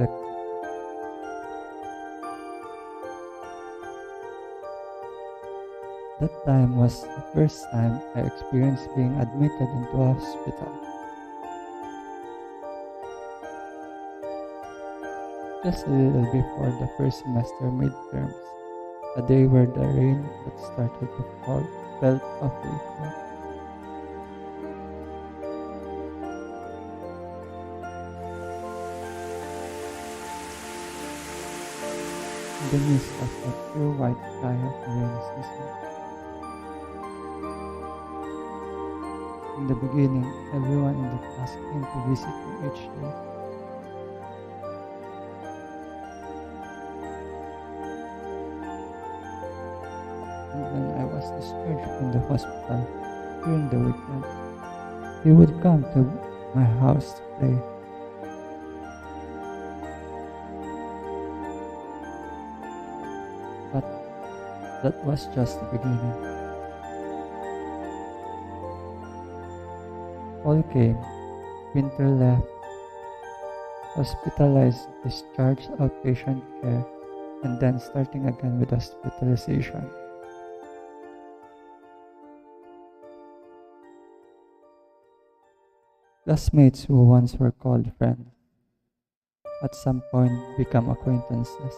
unexpected. That time was the first time I experienced being admitted into a hospital. Just a little before the first semester midterms, a day where the rain that started to fall felt awfully cold. In the midst of the pure white sky of the rainy season. In the beginning, everyone in the class came to visit me each day. And when I was discharged from the hospital during the weekend, they would come to my house to play. But that was just the beginning. Fall came, winter left, hospitalized, discharged outpatient care, and then starting again with hospitalization. Classmates who once were called friends, at some point become acquaintances.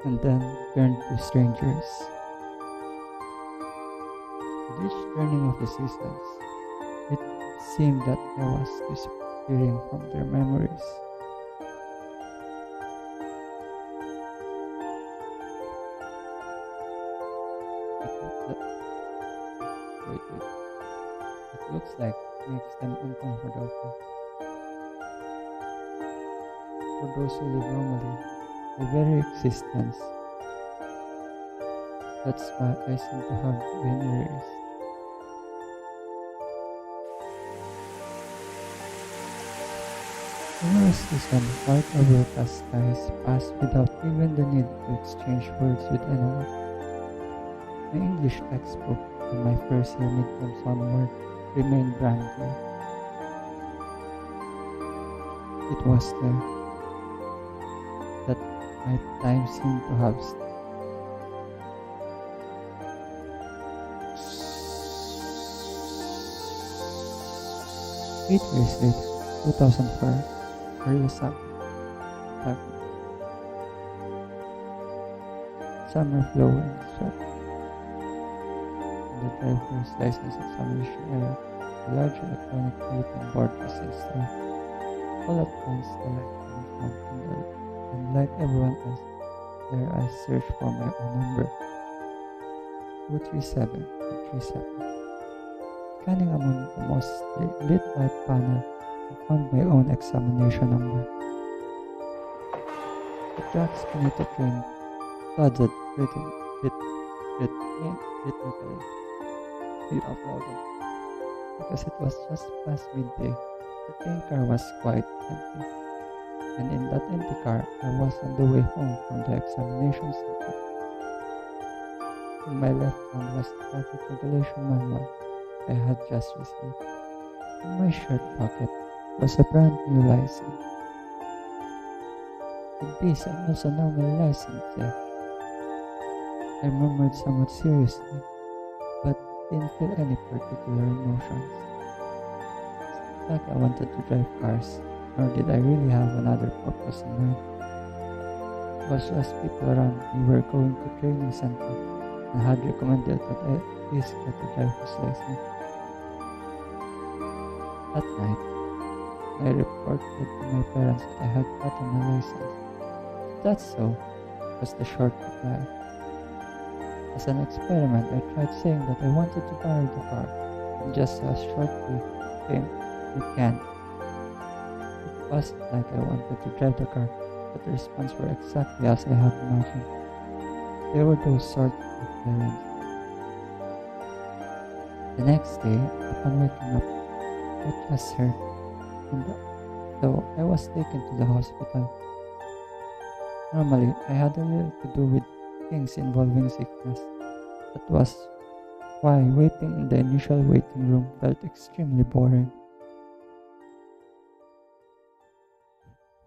And then turned to strangers. With each turning of the seasons, it seemed that I was disappearing from their memories. Wait. It looks like it makes them uncomfortable. For those who live normally, the very existence. That's why I seem to have been erased. The worst is when white overcast skies pass without even the need to exchange words with anyone. My English textbook from my first year midterms onward remained brand new. It was there. That my time seemed to have stopped. 8 years later, 2004, early summer flowing sweat. In the driver's license examination area, a large electronic bulletin board was installed. All at once, the light came on and like everyone else, there I searched for my own number. 237 237. Scanning among the most lit white panel, I found my own examination number. The tracks beneath the train thudded rhythmically. We uploaded. Because it was just past midday, the train car was quite empty. And in that empty car, I was on the way home from the examination center. In my left hand was the traffic regulation manual I had just received. In my shirt pocket was a brand new license. With this, I'm also normally licensed yet. I murmured somewhat seriously, but didn't feel any particular emotions. It's not like I wanted to drive cars, nor did I really have another purpose in mind. It was just people around me were going to training center and had recommended that I at least get a driver's license. That night, I reported to my parents that I had gotten a license. That's so, was the short reply. As an experiment, I tried saying that I wanted to borrow the car, and just as shortly came, "You can't." It wasn't like I wanted to drive the car, but the response were exactly as I had imagined. They were those sort of parents. The next day, upon waking up, I just heard, and so I was taken to the hospital. Normally, I had a little to do with things involving sickness. That was why waiting in the initial waiting room felt extremely boring.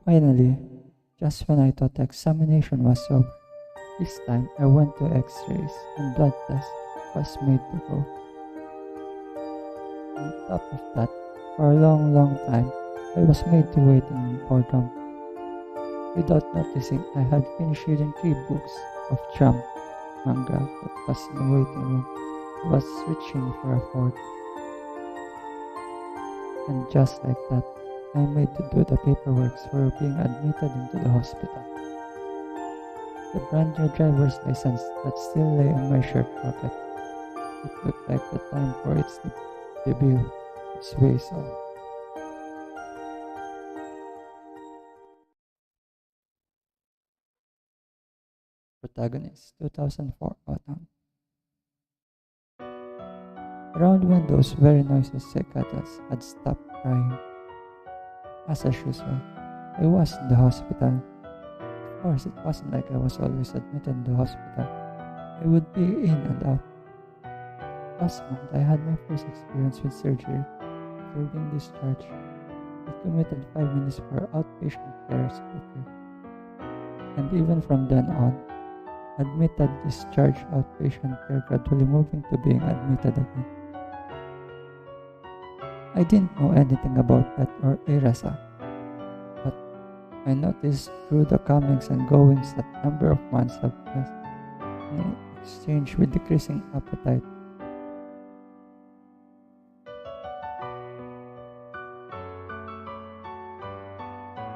Finally, just when I thought the examination was over, this time I went to x-rays and blood test was made to go. On top of that, for a long time, I was made to wait in boredom. Without noticing, I had finished reading 3 books of Jump manga that was in the waiting room. I was reaching for a fourth. And just like that, I made to do the paperwork for being admitted into the hospital. The brand new driver's license that still lay in my shirt pocket. It looked like the time for its debut was way off. Protagonist 2004 autumn. Around when those very noisy cicadas had stopped crying. As usual, I was in the hospital. Of course, it wasn't like I was always admitted in the hospital. I would be in and out. Last month, I had my first experience with surgery. After being discharged, I committed 5 minutes for outpatient care scooter. And even from then on, admitted, discharged, outpatient care, gradually moving to being admitted again. I didn't know anything about that or ERASA, but I noticed through the comings and goings that number of months have passed in exchange with decreasing appetite.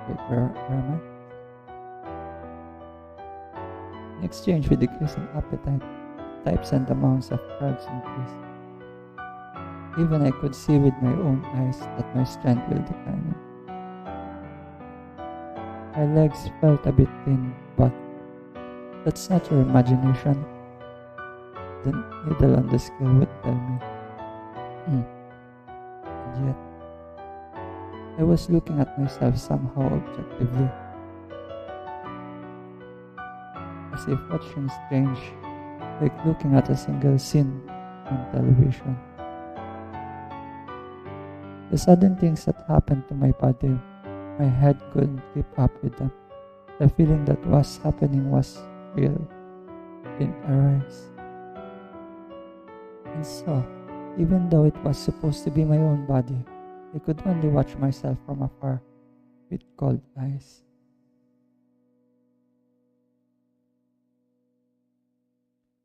Wait, where am I? In exchange with decreasing appetite, types and amounts of drugs increased. Even I could see with my own eyes that my strength will decline. My legs felt a bit thin, but that's not your imagination. The needle on the scale would tell me. And yet, I was looking at myself somehow objectively, as if watching strange, like looking at a single scene on television. The sudden things that happened to my body, my head couldn't keep up with them. The feeling that was happening was real, didn't arise. And so, even though it was supposed to be my own body, I could only watch myself from afar with cold eyes.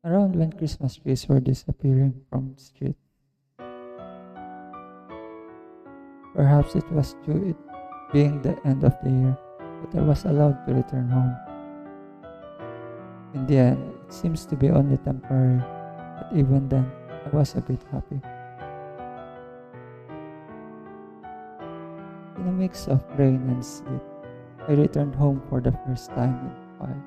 Around when Christmas trees were disappearing from the street, perhaps it was due to it being the end of the year, but I was allowed to return home. In the end, it seems to be only temporary, but even then, I was a bit happy. In a mix of rain and sleet, I returned home for the first time in a while.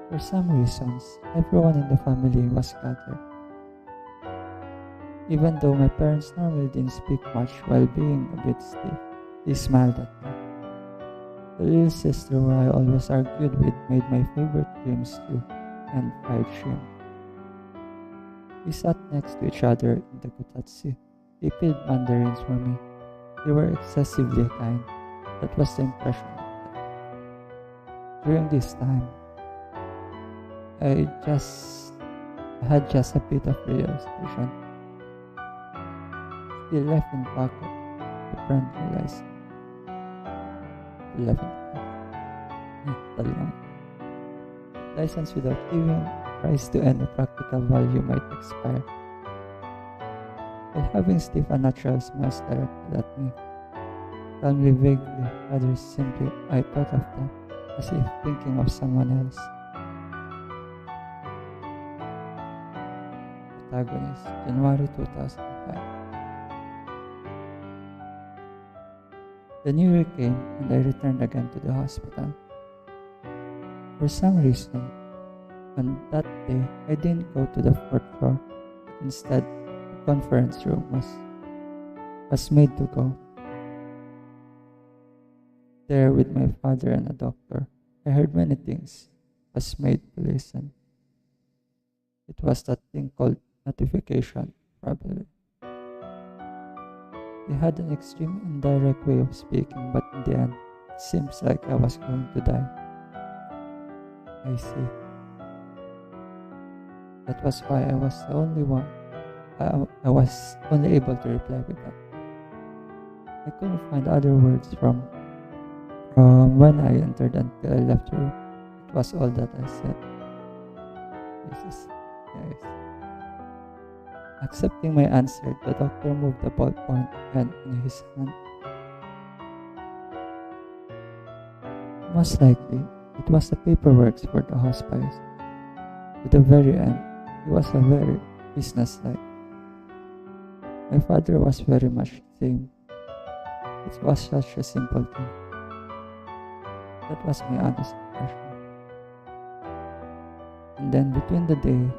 For some reasons, everyone in the family was scattered. Even though my parents normally didn't speak much while being a bit stiff, they smiled at me. The little sister who I always argued with made my favorite cream stew and fried shrimp. We sat next to each other in the kotatsu. They peeled mandarins for me. They were excessively kind. That was the impression I had. During this time, I had just a bit of realization. Still left in pocket, the brand new license. Left in pocket. License without giving price to any practical value might expire. While having stiff and natural smiles directed at me, calmly vaguely, rather simply, I thought of them as if thinking of someone else. Protagonist, January 2005. The new year came and I returned again to the hospital. For some reason, on that day, I didn't go to the 4th floor. Instead, the conference room was made to go. There with my father and a doctor, I heard many things was made to listen. It was that thing called notification, probably. They had an extreme indirect way of speaking, but in the end, it seems like I was going to die. I see. That was why I was the only one. I was only able to reply with that. I couldn't find other words from when I entered until I left the room. It was all that I said. Jesus, yes. Accepting my answer, the doctor moved the ballpoint pen in his hand. Most likely, it was the paperwork for the hospice. To the very end, he was a very businesslike. My father was very much the same. It was such a simple thing. That was my honest impression. And then between the day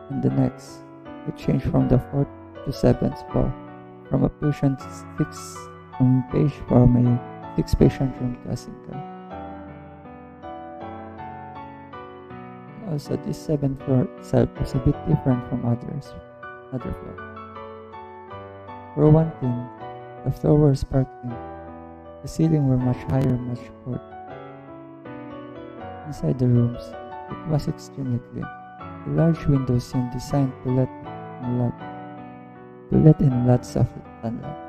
and the next, I changed from the 4th to 7th floor, from a six patient room to a single. Also, this 7th floor itself was a bit different from other floors. For one thing, the floor was sparkling. The ceiling were much higher, much shorter. Inside the rooms, it was extremely clean. The large windows seemed designed to let in lots of sunlight.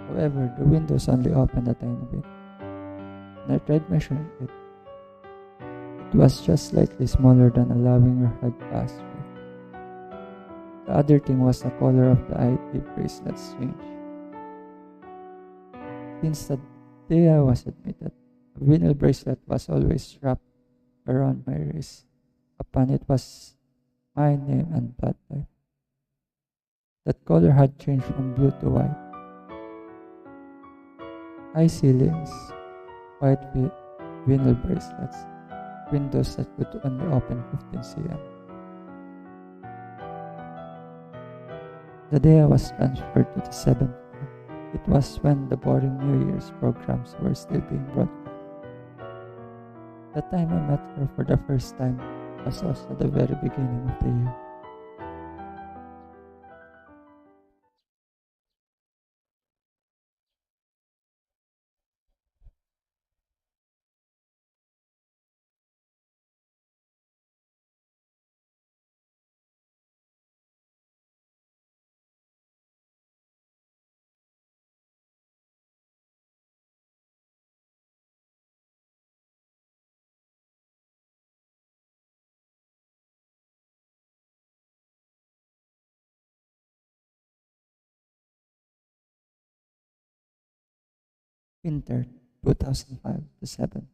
However, the windows only opened a tiny bit. When I tried measuring it, it was just slightly smaller than allowing your head pass through. The other thing was the color of the ID bracelets changed. Since the day I was admitted, a vinyl bracelet was always wrapped around my wrist. Upon it was my name and blood type. That color had changed from blue to white. High ceilings, white vinyl bracelets, windows that could only open 15 cm. The day I was transferred to the 7th floor, it was when the boring New Year's programs were still being broadcast. The time I met her for the first time was also at the very beginning of the year. Winter 2005 to 7.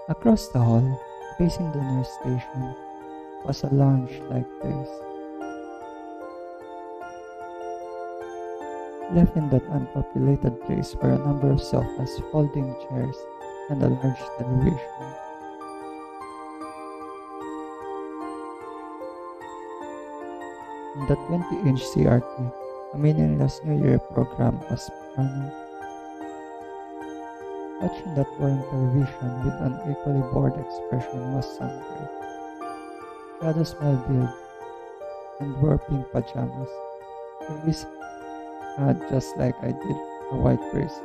Across the hall, facing the nurse station, was a lounge-like place. Left in that unpopulated place were a number of sofas, folding chairs, and a large television. In the 20-inch CRT, a meaningless New Year program was running. Watching that boring television with an equally bored expression was some girl. She had a small beard and wore pink pajamas. Her wrist had, just like I did, a white bracelet.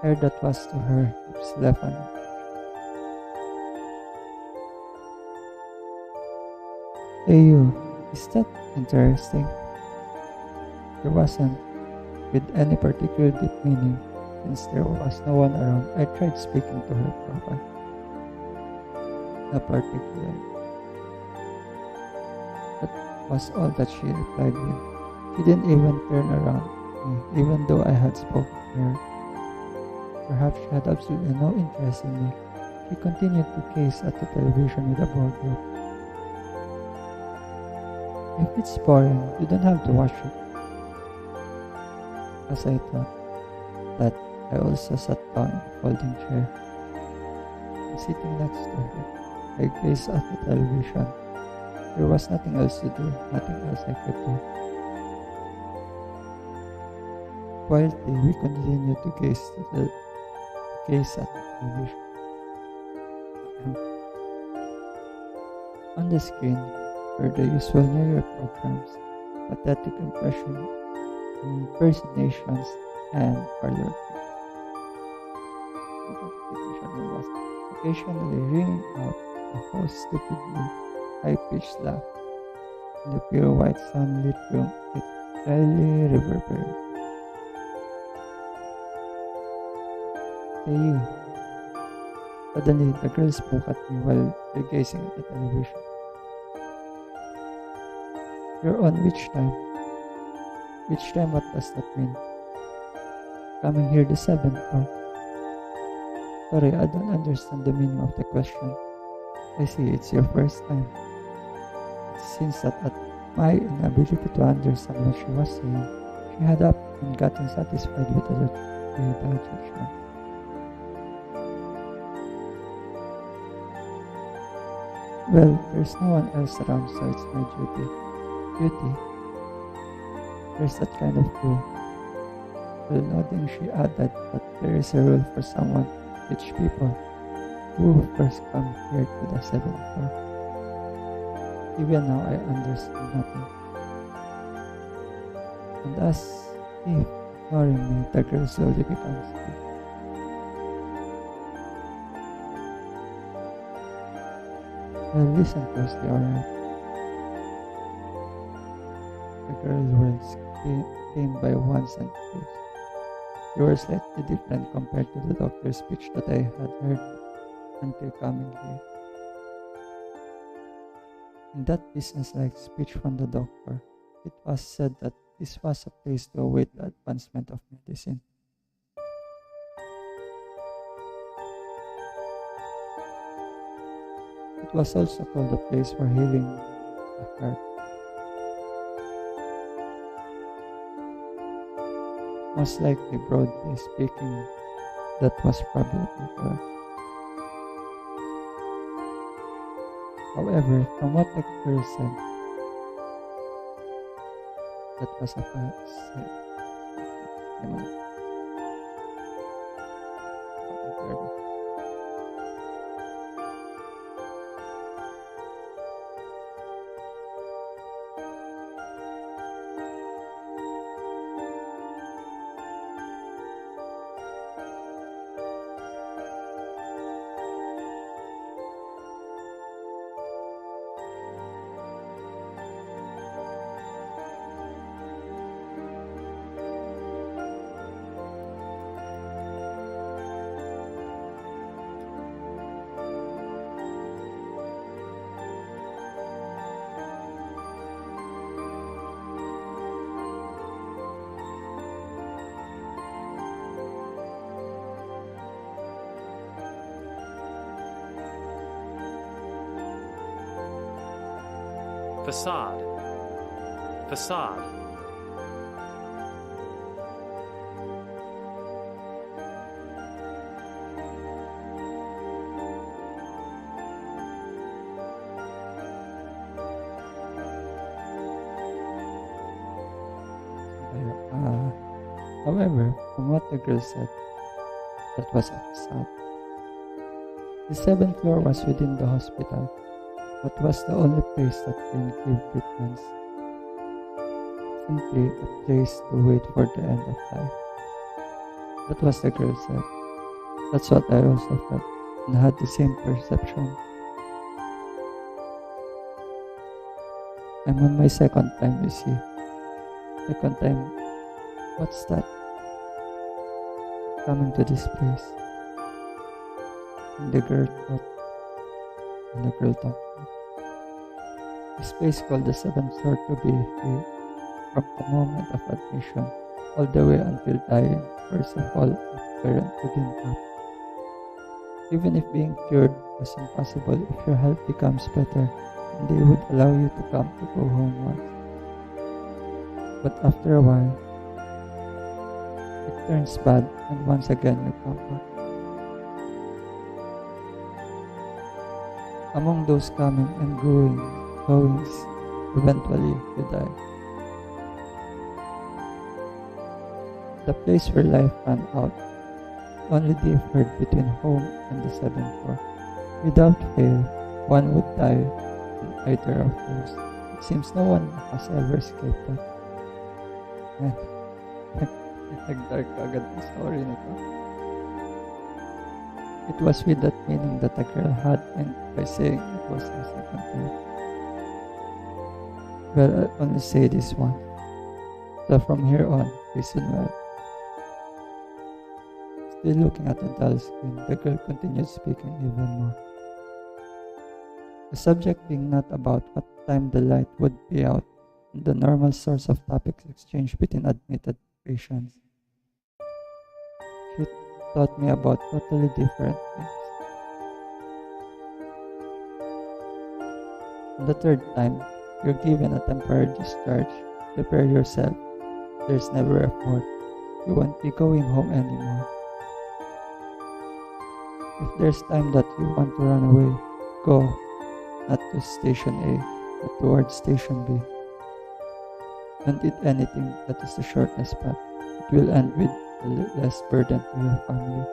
Hair that was to her hips left untouched. Hey you, is that interesting? There wasn't, with any particular deep meaning, since there was no one around. I tried speaking to her profile. No particular. That was all that she replied with. She didn't even turn around me, even though I had spoken to her. Perhaps she had absolutely no interest in me. She continued to gaze at the television with a bored look. If it's boring, you don't have to watch it. As I thought, that I also sat down in the folding chair. Sitting next to her, I gazed at the television. There was nothing else to do, nothing else I could do. Quietly, we continued to gaze at the television. On the screen were the usual New Year programs, pathetic impersonations, and parlor tricks. Was occasionally ringing out a host's stupidly high-pitched laugh. In the pure white sunlit room, it dryly reverberated. Hey you. Suddenly, the girl spoke at me while gazing at the television. You're on which time? Which time? What does that mean? Coming here the 7th or? Sorry, I don't understand the meaning of the question. I see it's your first time. It seems that at my inability to understand what she was saying, she had up and gotten satisfied with the judgment. Well, there's no one else around, so it's my duty. Duty? There's that kind of rule. Well, nodding, she added that there is a rule for someone, rich people, who first come here to the 7th floor. Even now, I understand nothing. And as if ignoring me, the girl slowly becomes free. Well, listen closely, alright? The girl's words came by ones and twos. They were slightly different compared to the doctor's speech that I had heard until coming here. In that business-like speech from the doctor, it was said that this was a place to await the advancement of medicine. It was also called a place for healing the heart. Most likely, broadly speaking, that was probably correct. However, from what the girl said, that was a fact. Facade. Facade. However, from what the girl said, that was a facade. The 7th floor was within the hospital, but was the only place that didn't give treatments. Simply a place to wait for the end of life. That was the girl said. That's what I also felt, and had the same perception. I'm on my second time, you see. Second time. What's that? Coming to this place. And the girl thought. And the girl talked. This place called the 7th floor to be free from the moment of admission all the way until dying. First of all, a parent couldn't help. Even if being cured was impossible, if your health becomes better, then they would allow you to come to go home once. But after a while, it turns bad, and once again you come back. Among those coming and goings, eventually you die. the place where life ran out, only they heard between home and the seventh floor. Without fail, one would die in either of those. It seems no one has ever escaped that. Man, nag-dark agad ang story nito. It was with that meaning that the girl had meant by saying it was her second time. Well, I'll only say this one. So from here on, listen well. Still looking at the dull screen, the girl continued speaking even more. The subject being not about what time the light would be out, and the normal source of topics exchanged between admitted patients. She taught me about totally different things. On the third time, you're given a temporary discharge. Prepare yourself. There's never a fourth. You won't be going home anymore. If there's time that you want to run away, go. Not to station A, but towards station B. Don't eat anything that is the shortest path. It will end with less burden to your family.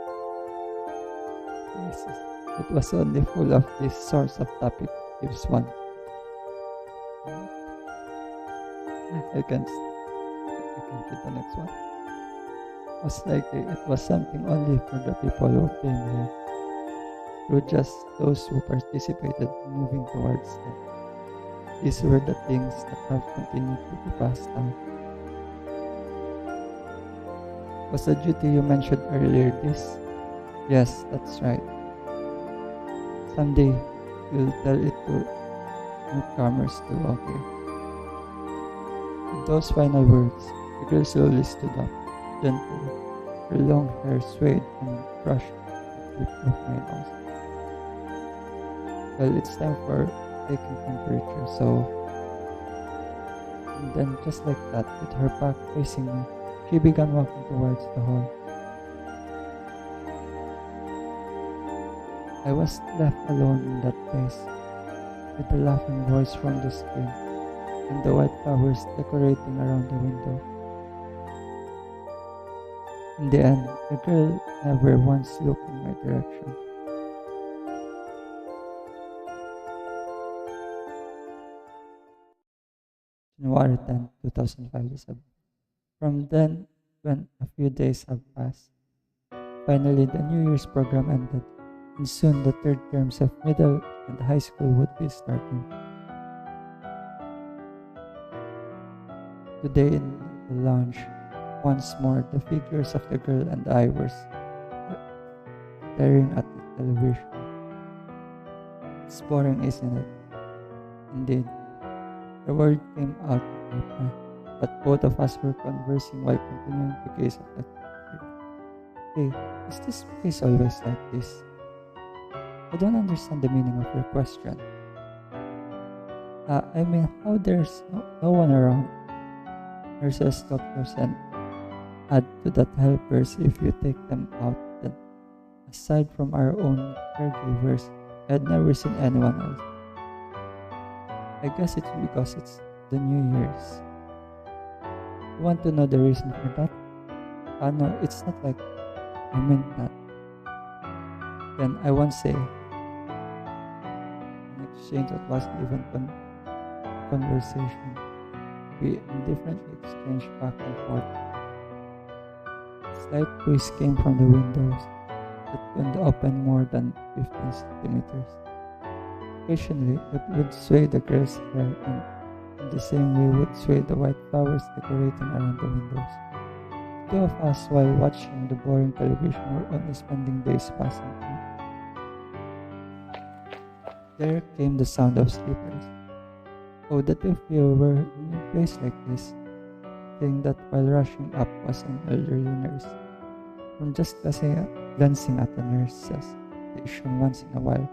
Jesus, it was only full of this source of topic gives one. I can't read the next one. Most likely it was something only for the people who came here. Through just those who participated in moving towards them. These were the things that have continued to be passed down. Was the duty you mentioned earlier this? Yes, that's right. Someday, you'll tell it to newcomers too, okay? With those final words, the girl slowly stood up, gently. Her long hair swayed and brushed the tip of my nose. Well, it's time for taking temperature, so... And then, just like that, with her back facing me, she began walking towards the hall. I was left alone in that place, with the laughing voice from the screen, and the white flowers decorating around the window. In the end, the girl never once looked in my direction. January 10, 2005. From then, when a few days have passed, finally the New Year's program ended, and soon the third terms of middle and high school would be starting. Today in the lounge, once more the figures of the girl and I were staring at the television. It's boring, isn't it? Indeed. The word came out of my mouth, but both of us were conversing while continuing to gaze at the screen. Hey, is this place always like this? I don't understand the meaning of your question. I mean, how there's no one around? Nurses, doctors, and add to that helpers if you take them out. Then, aside from our own caregivers, I had never seen anyone else. I guess it's because it's the New Year's. You want to know the reason for that? No, it's not like I meant that. Then I won't say. An exchange that wasn't even a conversation. We indifferently exchanged back and forth. Slight breeze came from the windows that couldn't open more than 15 centimeters. Occasionally, it would sway the girl's hair, and in the same way would sway the white flowers decorating around the windows. The two of us, while watching the boring television, were only spending days passing through. There came the sound of slippers. Oh, the two of you were in a place like this, saying that while rushing up was an elderly nurse. From just glancing at the nurse's station once in a while,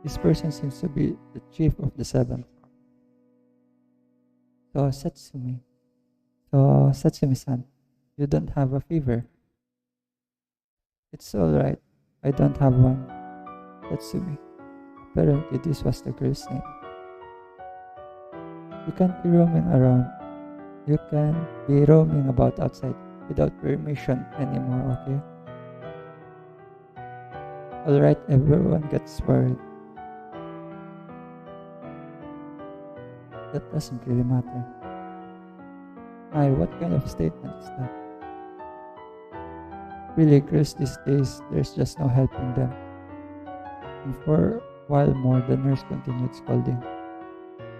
this person seems to be the chief of the seventh. So Satsumi-san, you don't have a fever. It's alright, I don't have one. Satsumi. Apparently this was the girl's name. You can't be roaming around. You can be roaming about outside without permission anymore, okay? Alright, everyone gets worried. That doesn't really matter. Ay, what kind of statement is that? Really, girls these days, there's just no helping them. And for a while more, the nurse continued scolding.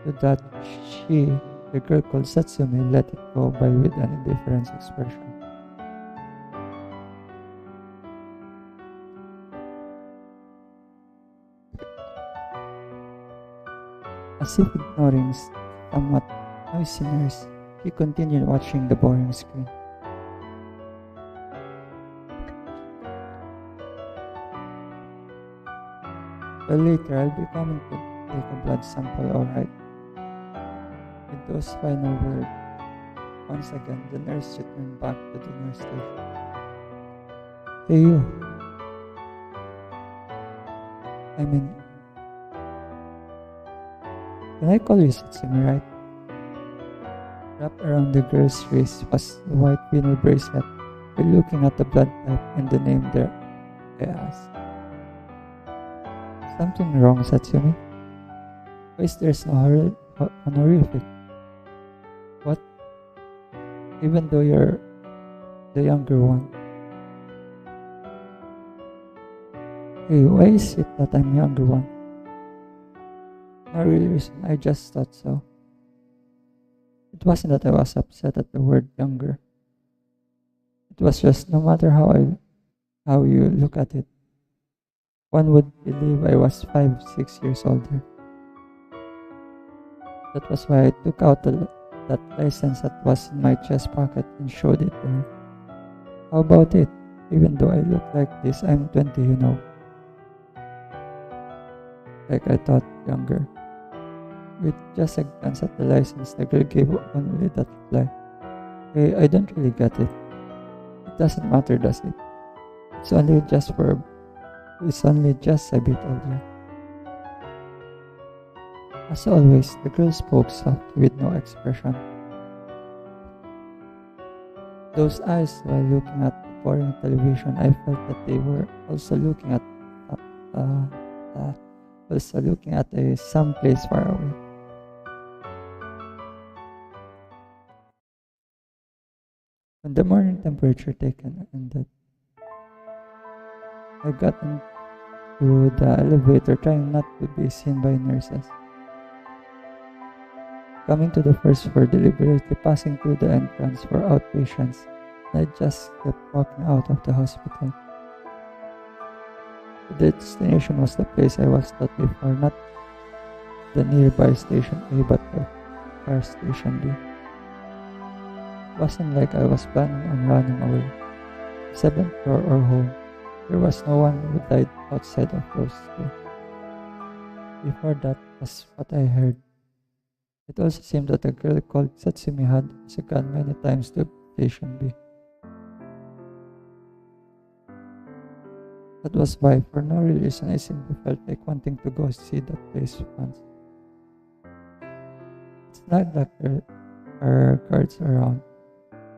To that, the girl called Satsumi, let it go by with an indifferent expression. As if ignoring somewhat noisy nurse, she continued watching the boring screen. Well, later I'll be coming to take a blood sample, alright? With those final words, once again the nurse returned back to the nurse station. Hey you. I mean, can I call you Satsumi, right? Wrapped around the girl's wrist was the white vinyl bracelet. We're looking at the blood type and the name there, I asked. Something wrong, Satsumi? Why is there no honorific? What? Even though you're the younger one. Hey, why is it that I'm younger one? No real reason, I just thought so. It wasn't that I was upset at the word younger. It was just no matter how you look at it, one would believe I was 5-6 years older. That was why I took out that license that was in my chest pocket and showed it to her. How about it? Even though I look like this, I'm 20, you know. Like I thought younger. With just a glance at the license, the girl gave only that reply. Hey, I don't really get it. It doesn't matter, does it? It's only just a bit older. As always, the girl spoke softly with no expression. Those eyes, while looking at the boring television, I felt that they were also looking at some place far away. When the morning temperature taken ended, I got into the elevator trying not to be seen by nurses. Coming to the first floor, deliberately passing through the entrance for outpatients, I just kept walking out of the hospital. The destination was the place I was taught before, not the nearby station A but the far station B. It wasn't like I was planning on running away. 7th floor or home, there was no one who died outside of those two. Before that was what I heard. It also seemed that a girl called Satsumi had also gone many times to station B. That was why, for no real reason, I simply felt like wanting to go see that place once. It's not like there are guards around.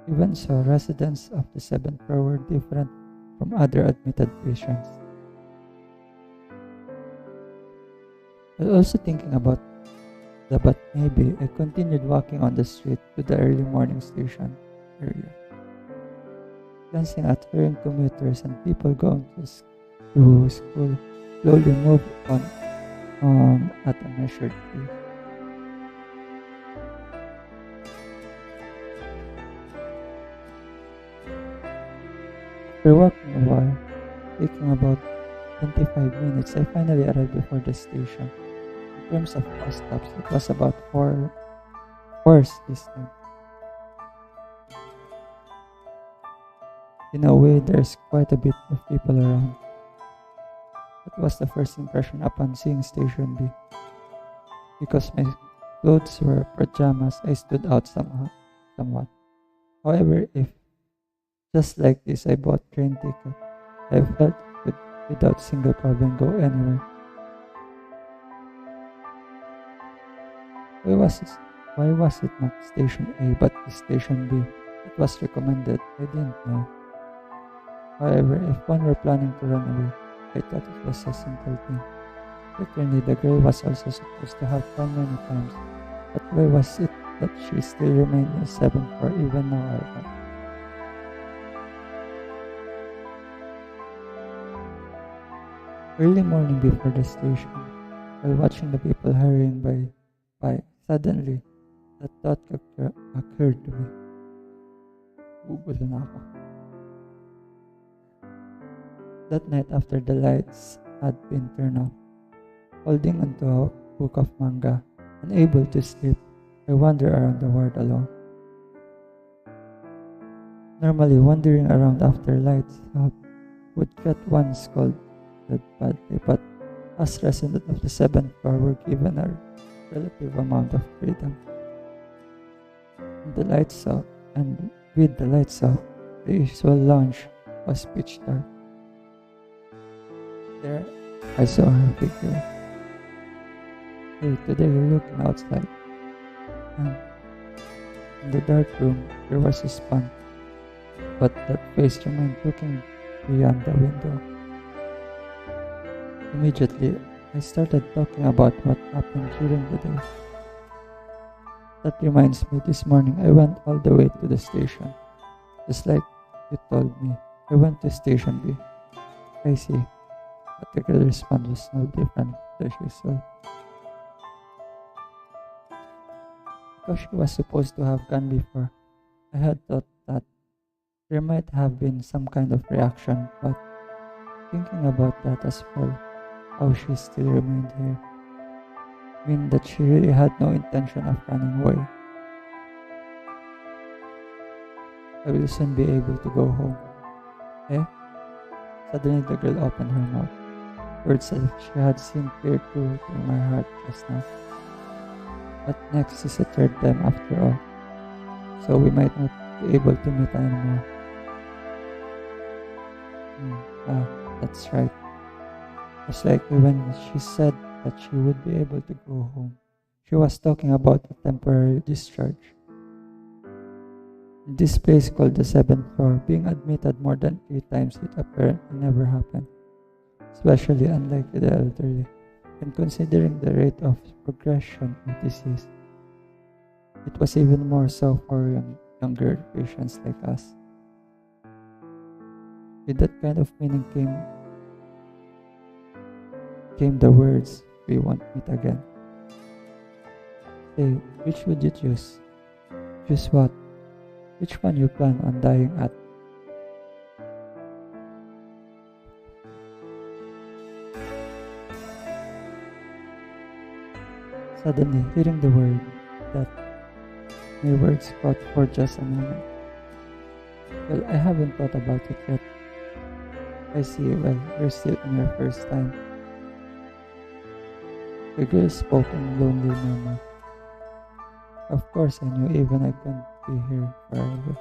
Even so, residents of the 7th floor were different from other admitted patients. I was also thinking about that, but maybe I continued walking on the street to the early morning station area, glancing at hearing commuters and people going to school slowly move on at a measured pace. After walking a while, taking about 25 minutes, I finally arrived before the station. In terms of bus stops, it was about 4 hours distant. In a way, there's quite a bit of people around. That was the first impression upon seeing Station B. Because my clothes were pajamas, I stood out somewhat. However, if just like this I bought train ticket, I felt could without single problem go anywhere. Why was it not Station A but Station B? It was recommended. I didn't know. However, if one were planning to run away, I thought it was a simple thing. Certainly, the girl was also supposed to have gone many times, but why was it that she still remained in 7th floor even now I went? Early morning before the station, while watching the people hurrying by, suddenly, a thought occurred to me. Bubula na ako. That night after the lights had been turned off, holding onto a book of manga, unable to sleep, I wandered around the ward alone. Normally, wandering around after lights out would get one scolded badly, but as residents of the 7th floor were given a relative amount of freedom. And with the lights off, the usual lounge was pitch dark. There, I saw her figure. Hey, today we're looking outside. And in the dark room, there was a span, but that face remained looking beyond the window. Immediately, I started talking about what happened during the day. That reminds me, this morning I went all the way to the station. Just like you told me, I went to Station B. I see, but the girl's response was no different than usual. Because she was supposed to have gone before, I had thought that there might have been some kind of reaction, but thinking about that as well, how she still remained here, mean that she really had no intention of running away. I will soon be able to go home. Eh? Suddenly the girl opened her mouth, words as if she had seen clear through to my heart just now. But next is the third time after all, so we might not be able to meet anymore. That's right. Just like when she said that she would be able to go home, she was talking about a temporary discharge. In this place called the 7th floor, being admitted more than 3 times it apparently never happened, especially unlike the elderly, and considering the rate of progression of disease. It was even more so for younger patients like us. With that kind of meaning came the words, "We won't meet again." Say, which would you choose? Choose what? Which one you plan on dying at? Suddenly, hearing the word that my words caught for just a moment. Well, I haven't thought about it yet. I see, well, you're still in your first time. The girl spoke in lonely murmur. Of course, I knew even I couldn't be here forever.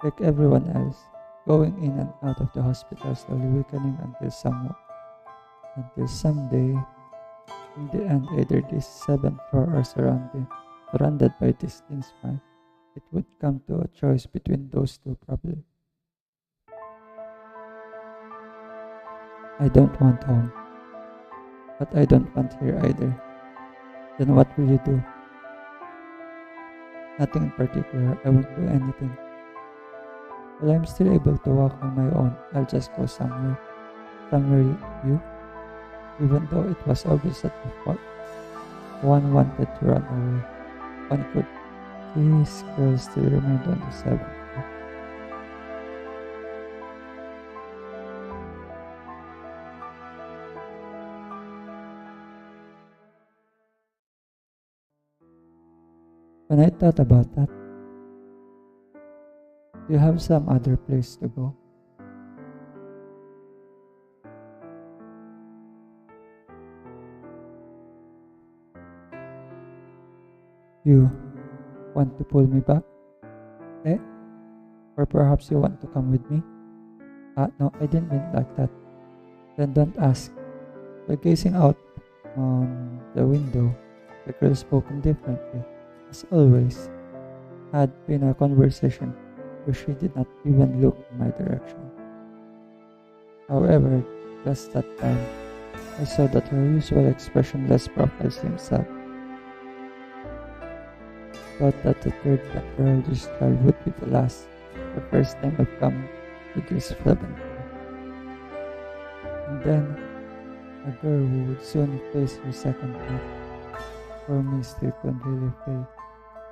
Like everyone else, going in and out of the hospital slowly weakening until someday, in the end, either this 7th floor or surrounded by this thin spine, it would come to a choice between those two probably. I don't want home, but I don't want here either. Then what will you do? Nothing in particular. I won't do anything. While I'm still able to walk on my own, I'll just go somewhere. Somewhere you? Even though it was obvious that one wanted to run away, one could. This girl still remained on the 7th floor. When I thought about that, do you have some other place to go? You want to pull me back? Eh? Or perhaps you want to come with me? No, I didn't mean like that. Then don't ask. By gazing out on the window, the girl spoke indifferently, as always. had been a conversation where she did not even look in my direction. However, just that time, I saw that her usual expressionless profile seemed sad. Thought that the third neurologist trial would be the last, the first time I've come to this Fleven. And then, a girl who would soon face her second death, for me still couldn't really feel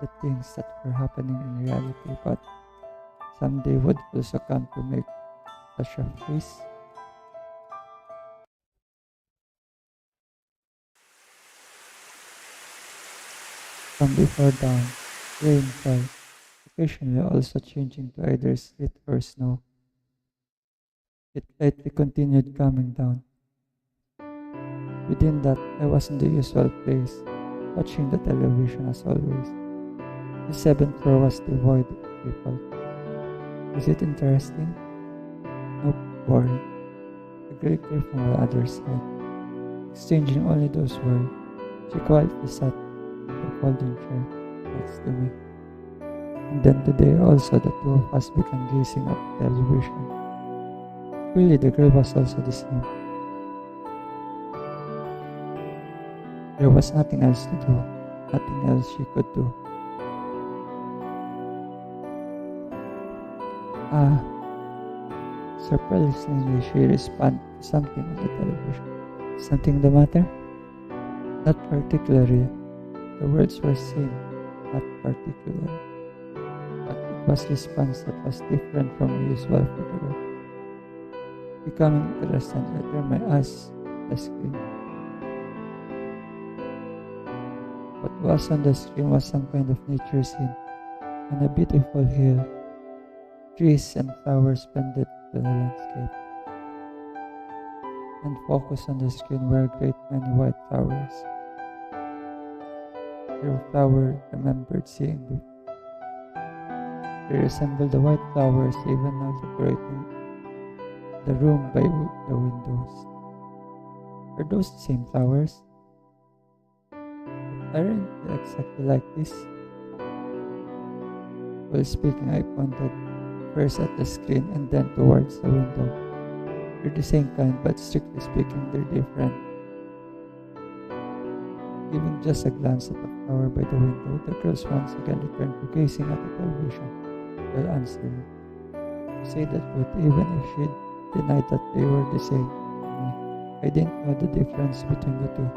the things that were happening in reality, but someday would also come to make such a face. From before dawn, rain fell, occasionally also changing to either sleet or snow. It lightly continued coming down. Within that, I was in the usual place, watching the television as always. The seventh floor was devoid of people. Was it interesting? Nope, boring. A great view from the other side. Exchanging only those words, she quietly sat in the folding chair next to me. And then today also the two of us began gazing at the television. Really, the girl was also the same. There was nothing else to do, nothing else she could do. Surprisingly, she responded to something on the television. Something the matter? Not particularly. The words were same, not particularly. But it was response that was different from the usual for the girl. Becoming interested, I turned my eyes to the screen. What was on the screen was some kind of nature scene, on a beautiful hill. Trees and flowers blended to the landscape. And focused on the screen were a great many white flowers. Every flower remembered seeing before. They resembled the white flowers even now decorating the room by the windows. Are those the same flowers? Aren't they exactly like this? While speaking, I pointed first at the screen and then towards the window. They're the same kind, but strictly speaking, they're different. Giving just a glance at the flower by the window, the girls once again returned to gazing at the television while answering. To say the truth, even if she denied that they were the same to me, I didn't know the difference between the two.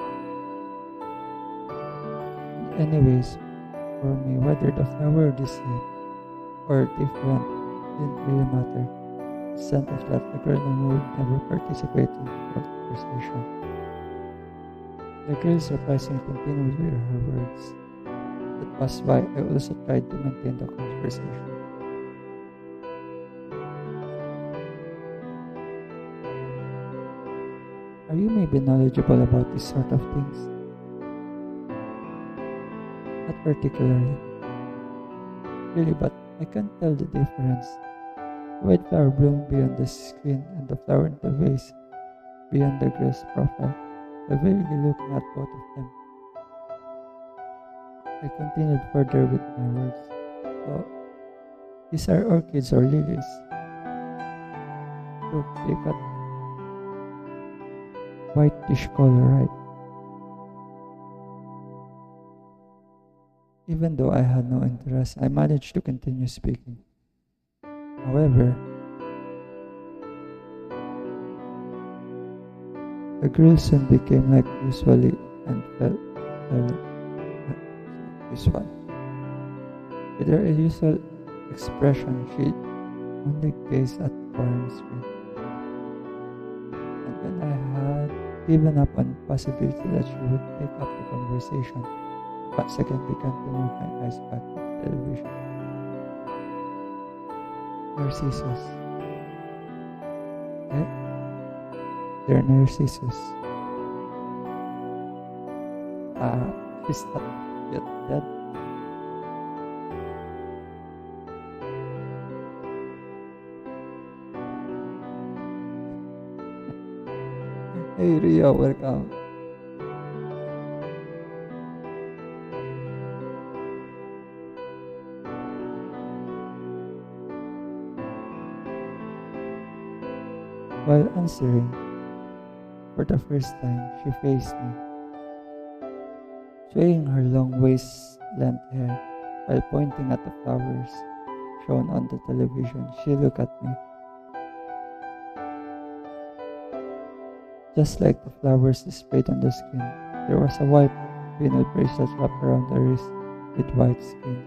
Anyways, for me, whether the flower were the same or different didn't really matter. The sense of that the girl would never participate in the conversation. The girl surprisingly continued with her words. That was why I also tried to maintain the conversation. Are you maybe knowledgeable about this sort of things? Not particularly. Really, but I can't tell the difference. The white flower bloomed beyond the screen and the flower in the vase beyond the girl's profile, avidly looking at both of them. I continued further with my words. So, these are orchids or lilies. Look, they got whitish color, right? Even though I had no interest, I managed to continue speaking. However, the girl soon became like usually and felt usual. With her usual expression, she only gazed at the foreign screen. And when I had given up on the possibility that she would take up the conversation, once again began to move my eyes back to the television. Narcissus. Eh? They're Narcissus. He's not yet dead. Hey Ria, welcome. While answering, for the first time, she faced me, swaying her long waist-length hair while pointing at the flowers shown on the television. She looked at me, just like the flowers displayed on the screen. There was a white vinyl bracelet wrapped around the wrist with white skin.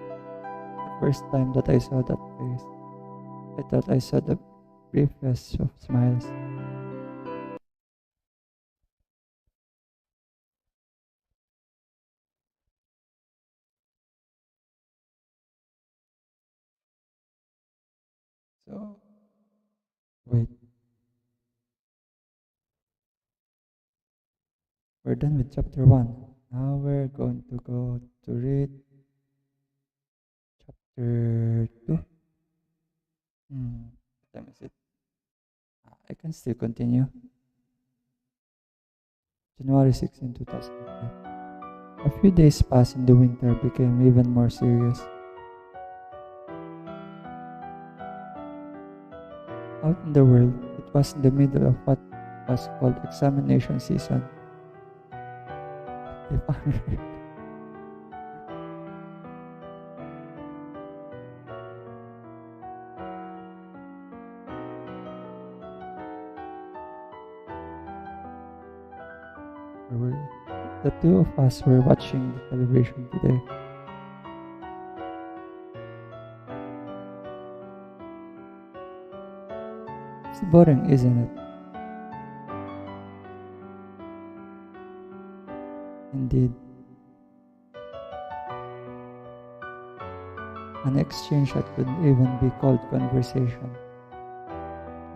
The first time that I saw that face, I thought I saw the briefest of smiles. So, wait, we're done with chapter 1. Now we're going to go to read chapter 2. What time is it? I can still continue. January 16, 2005. A few days passed and the winter became even more serious. Out in the world, it was in the middle of what was called examination season. They found the two of us were watching the television today. It's boring, isn't it? Indeed. An exchange that couldn't even be called conversation.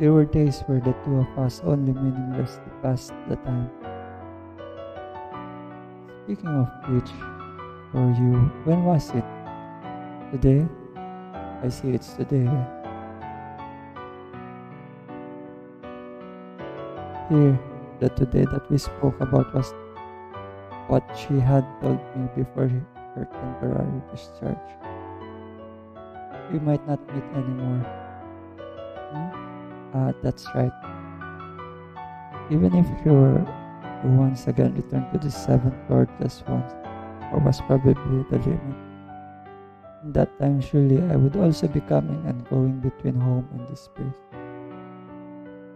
There were days where the two of us only meaninglessly passed the time. Speaking of which, for you, when was it? Today? I see it's today. Here, the today that we spoke about was what she had told me before her temporary discharge. We might not meet anymore. That's right. Even if you were to once again return to the seventh floor just once, or was probably the limit. In that time, surely I would also be coming and going between home and this place.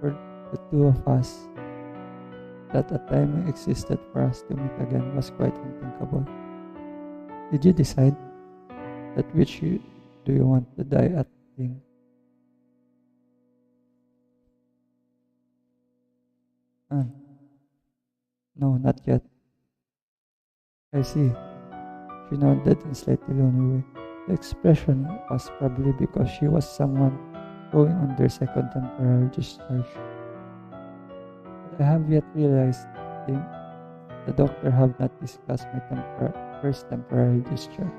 For the two of us, that a time existed for us to meet again was quite unthinkable. Did you decide that which do you want to die at thing? No, not yet. I see. She nodded in slightly lonely way. The expression was probably because she was someone going under second temporary discharge. But I have yet realized the doctor have not discussed my first temporary discharge.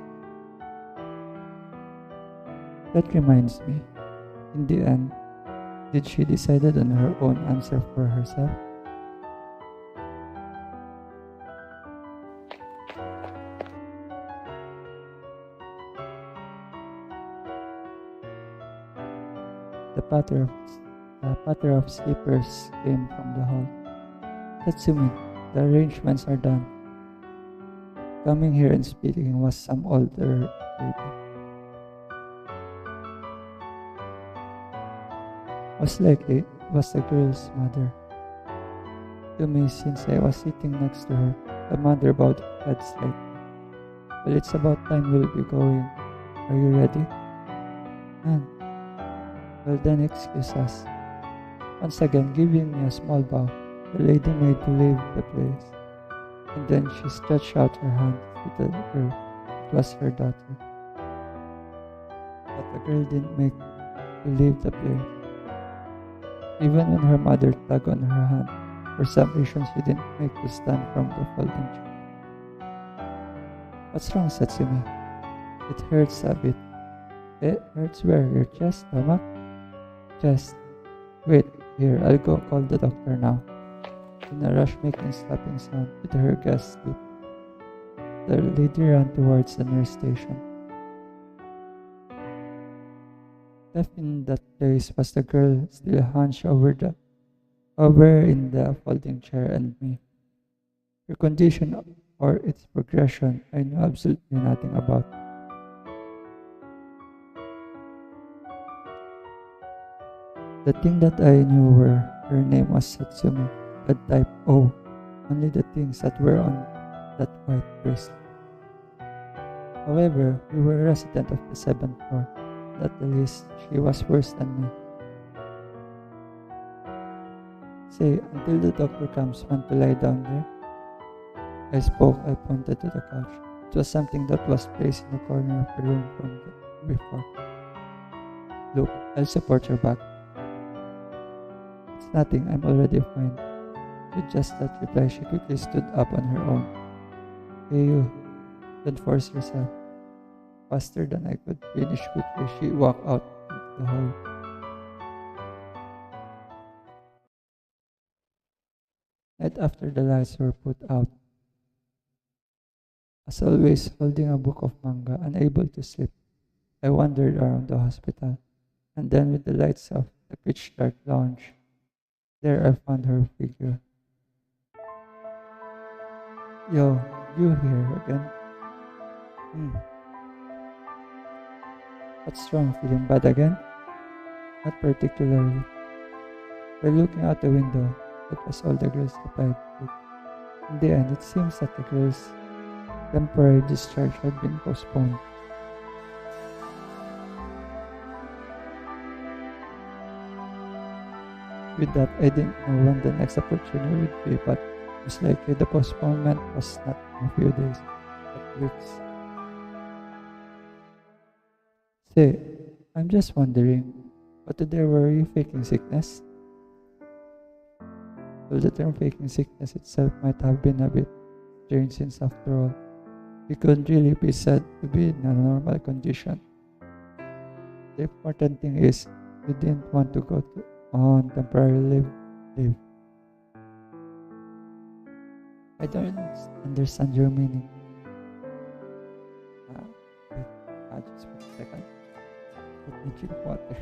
That reminds me, in the end, did she decide on her own answer for herself? The patter of slippers came from the hall. Tatsumi, the arrangements are done. Coming here and speaking was some older lady. Most likely, it was the girl's mother. To me, since I was sitting next to her, the mother bowed her head slightly. Well, it's about time we'll be going. Are you ready? And well then, excuse us. Once again, giving me a small bow, the lady made to leave the place. And then she stretched out her hand to the girl. It was her daughter. But the girl didn't make to leave the place. Even when her mother tugged on her hand, for some reason she didn't make to stand from the folding chair. What's wrong, Satsumi? It hurts a bit. It hurts where? Your chest, stomach? Chest. Wait, here, I'll go call the doctor now. In a rush, making slapping sound with her guest's lip, the lady ran towards the nurse station. Left in that place was the girl still hunched over the over in the folding chair and me. Her condition or its progression I knew absolutely nothing about. The thing that I knew were her name was Satsumi, blood type O, only the things that were on that white bracelet. However, we were a resident of the seventh floor, and at the least she was worse than me. Say, until the doctor comes, want to lie down there? I spoke, I pointed to the couch. It was something that was placed in the corner of the room from before. Look, I'll support your back. It's nothing, I'm already fine. With just that reply, she quickly stood up on her own. Hey you, don't force yourself. Faster than I could finish quickly, she walked out into the hall. Night after the lights were put out, as always holding a book of manga, unable to sleep, I wandered around the hospital, and then with the lights off the pitch dark lounge, there I found her figure. Yo, you here again? Hmm, what's wrong? Feeling bad again? Not particularly. By looking out the window, that was all the girls replied with. In the end, it seems that the girls' temporary discharge had been postponed. With that, I didn't know when the next opportunity would be, but most likely the postponement was not in a few days, but weeks. Say, I'm just wondering, what today were you faking sickness? Well, the term faking sickness itself might have been a bit strange since after all, it couldn't really be said to be in a normal condition. The important thing is, you didn't want to go on temporary leave. I don't understand your meaning. Uh, wait, just wait a second. Let me drink water.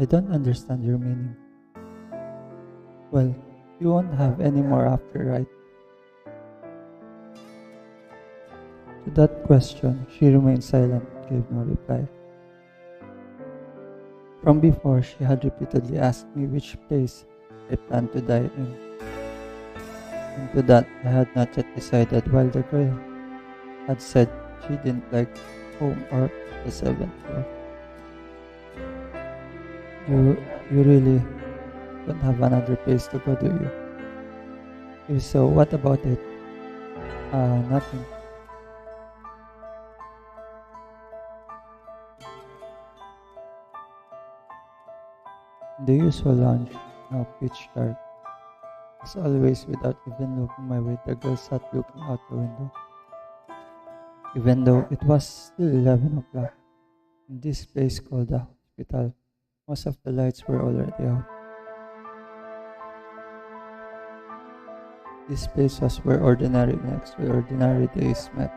I don't understand your meaning. Well, you won't have any more after, right? To that question, she remained silent and gave no reply. From before, she had repeatedly asked me which place I planned to die in. And to that, I had not yet decided, while the girl had said she didn't like home or the seventh floor. You really don't have another place to go, do you? If so, what about it? Nothing. The usual lounge, now pitch dark. As always, without even looking my way, the girl sat looking out the window. Even though it was still 11 o'clock, in this place called the hospital, most of the lights were already out. This place was where ordinary and extraordinary days met.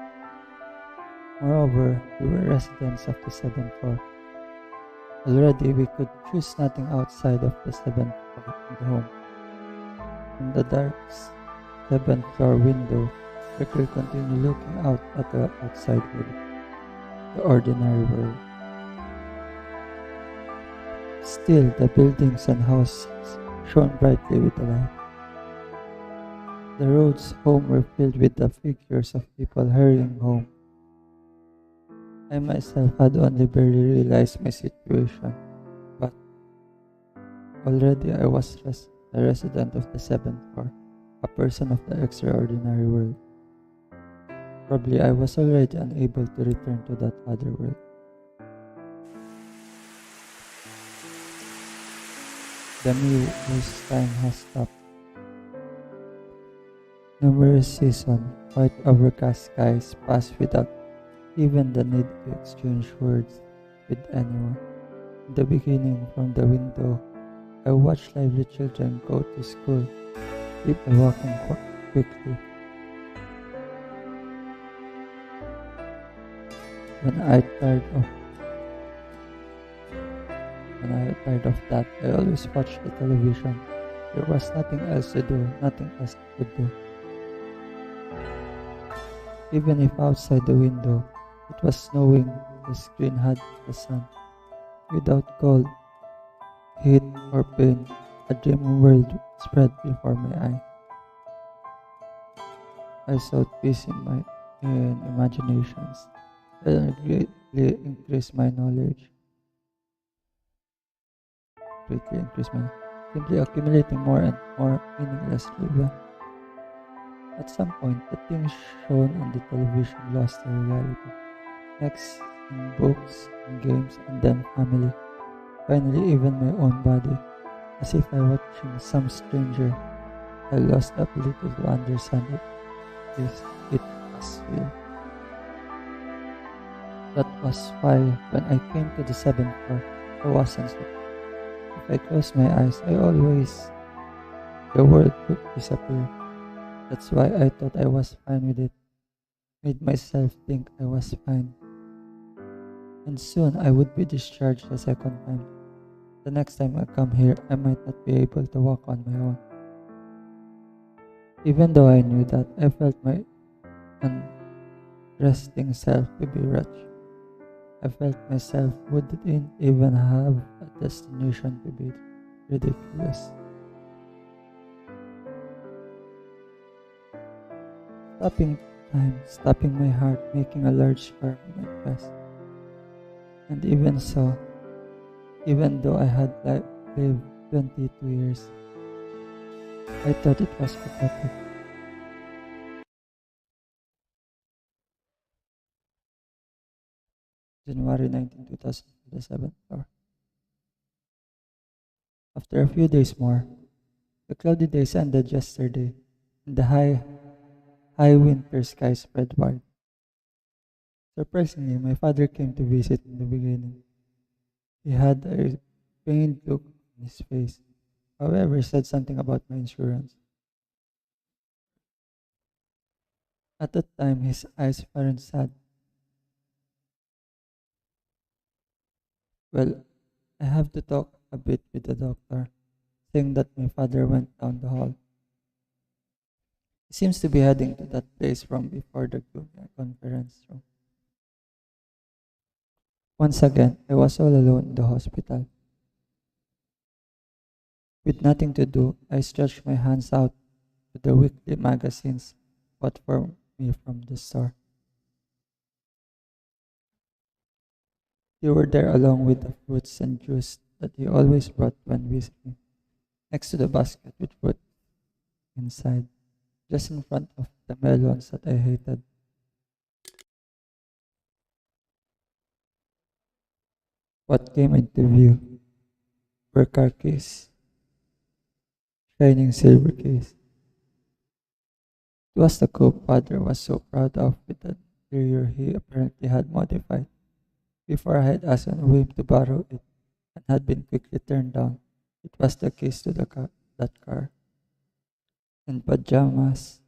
Moreover, we were residents of the seventh floor. Already, we could choose nothing outside of the seventh floor in the home. From the dark seventh floor window, the girl continued looking out at the outside world, the ordinary world. Still, the buildings and houses shone brightly with the light. The roads home were filled with the figures of people hurrying home. I myself had only barely realized my situation, but already I was a resident of the seventh floor, a person of the extraordinary world. Probably I was already unable to return to that other world. The me whose time has stopped. Numerous seasons, white overcast skies passed without even the need to exchange words with anyone. In the beginning, from the window, I watched lively children go to school, people walking quickly. When I tired of when I tired of that, I always watched the television. There was nothing else to do, nothing else I could do. Even if outside the window it was snowing, the screen had the sun. Without cold, heat, or pain, a dream world spread before my eyes. I sought peace in imaginations, and greatly increased my knowledge. Greatly increased my simply accumulating more and more meaningless trivia. At some point, the things shown on the television lost their reality. Next, in books, in games, and then family. Finally, even my own body. As if I were watching some stranger, I lost the ability to understand it. Yes, it was real. That was why, when I came to the seventh floor, I wasn't so. If I closed my eyes, the world would disappear. That's why I thought I was fine with it. Made myself think I was fine. And soon I would be discharged a second time. The next time I come here, I might not be able to walk on my own. Even though I knew that, I felt my unresting self to be wretched. I felt myself wouldn't even have a destination to be ridiculous. Stopping time, stopping my heart, making a large scar on my chest. And even so, even though I had lived 22 years, I thought it was pathetic. January 19, 2007. After a few days more, the cloudy days ended yesterday, and the high winter sky spread wide. Surprisingly, my father came to visit in the beginning. He had a pained look on his face. However, he said something about my insurance. At that time, his eyes weren't sad. Well, I have to talk a bit with the doctor, saying that my father went down the hall. He seems to be heading to that place from before the conference room. Once again, I was all alone in the hospital. With nothing to do, I stretched my hands out to the weekly magazines bought for me from the store. They were there along with the fruits and juice that he always brought when visiting, next to the basket with fruit inside, just in front of the melons that I hated. What came into view? were car keys, shining silver keys. It was the coupe father was so proud of with the interior he apparently had modified before I had asked on a whim to borrow it and had been quickly turned down. It was the keys to that car. In pajamas,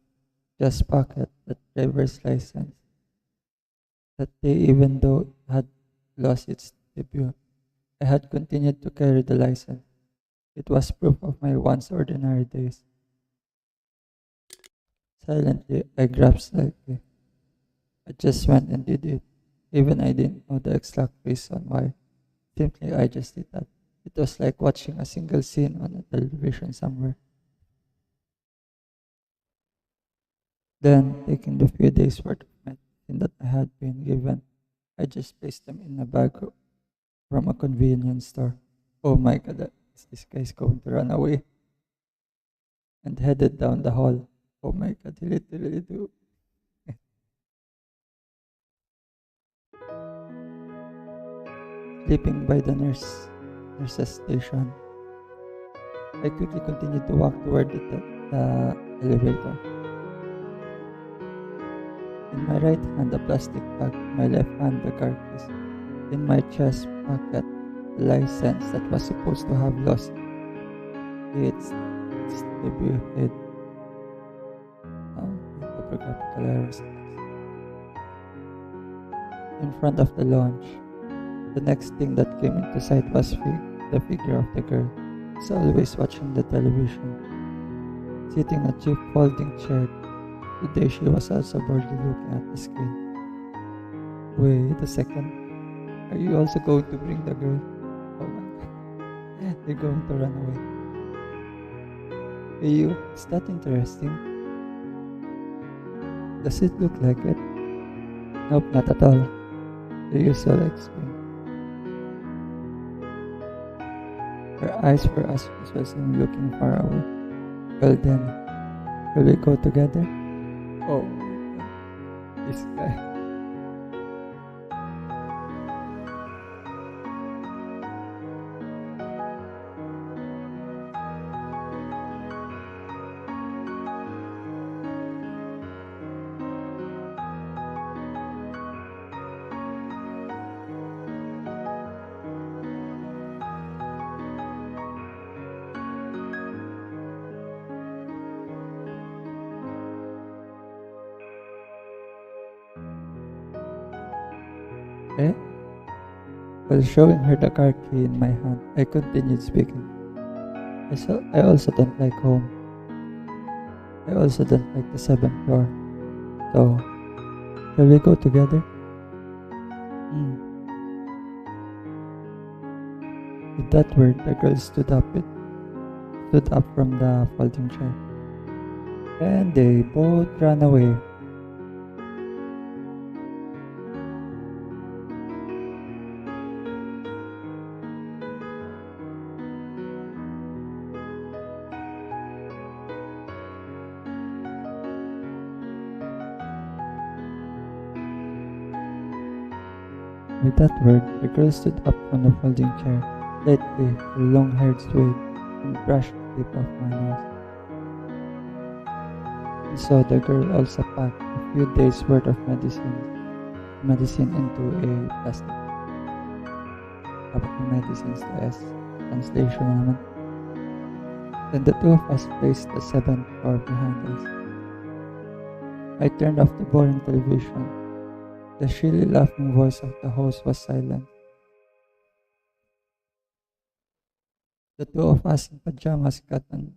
just pocket, the driver's license. That day, even though it had lost its debut, I had continued to carry the license. It was proof of my once ordinary days. Silently, I grasped slightly. I just went and did it. Even I didn't know the exact reason why. Simply, I just did that. It was like watching a single scene on a television somewhere. Then, taking the few days' worth of medicine that I had been given, I just placed them in a bag from a convenience store. Oh my god, is this guy's going to run away? And headed down the hall. Oh my god, he literally do. Sleeping by the nurse's station, I quickly continued to walk toward the elevator. In my right hand, a plastic bag. In my left hand, the car keys. In my chest pocket, the license that was supposed to have lost its debut head. Topographical errors. In front of the lounge, the next thing that came into sight was the figure of the girl. She's always watching the television, sitting in a cheap folding chair. Today she was also boredly looking at the screen. Wait a second. Are you also going to bring the girl? Oh my god. You're going to run away. Hey you, is that interesting? Does it look like it? Nope, not at all. The usual explain. Her eyes were as usual seen looking far away. Well then, will we go together? Oh my god. This guy. Eh? While showing her the car key in my hand, I continued speaking. I also don't like home. I also don't like the seventh floor. So, shall we go together? Hmm. With that word, the girl stood up from the folding chair. And they both ran away. With that word, the girl stood up from the folding chair. Lightly, her long hair swayed and brushed the tip of my nose. And so the girl also packed a few days' worth of medicine into a plastic. Tapos ng medicines to S. Translation naman. Then the two of us placed the seventh floor behind us. I turned off the boring television. The shrilly laughing voice of the host was silent. The two of us in pajamas got on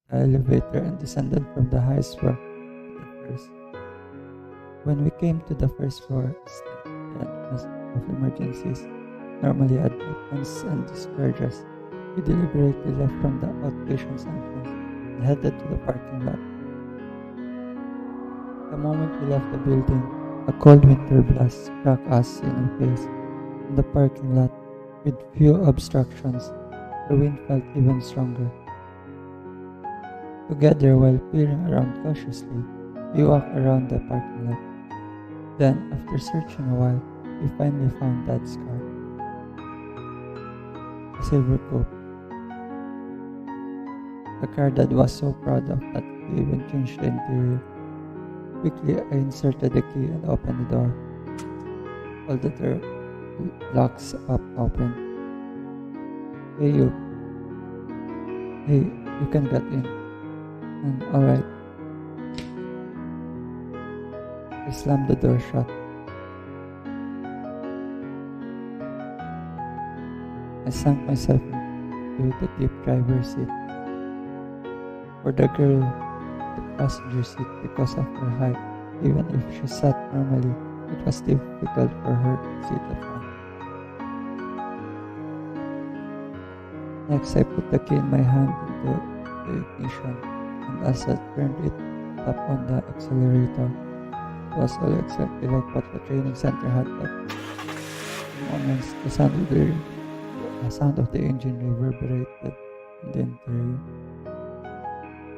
the elevator and descended from the highest floor to the first. When we came to the first floor, the entrance of emergencies, normally admittance and discharges, we deliberately left from the outpatient's entrance and headed to the parking lot. The moment we left the building, a cold winter blast struck us in the face. In the parking lot, with few obstructions, the wind felt even stronger. Together, while peering around cautiously, we walked around the parking lot. Then, after searching a while, we finally found Dad's car. A silver coupe. The car dad was so proud of that he even changed the interior. Quickly, I inserted the key and opened the door. All the door locks up open. Hey you, hey, you can get in. Alright. I slammed the door shut. I sank myself into the deep driver's seat. For the girl, the passenger seat, because of her height, even if she sat normally, it was difficult for her to sit at front. Next, I put the key in my hand into the ignition, and as I turned it up on the accelerator, it was all exactly like what the training center had at moments. The sound of the engine reverberated in the interior.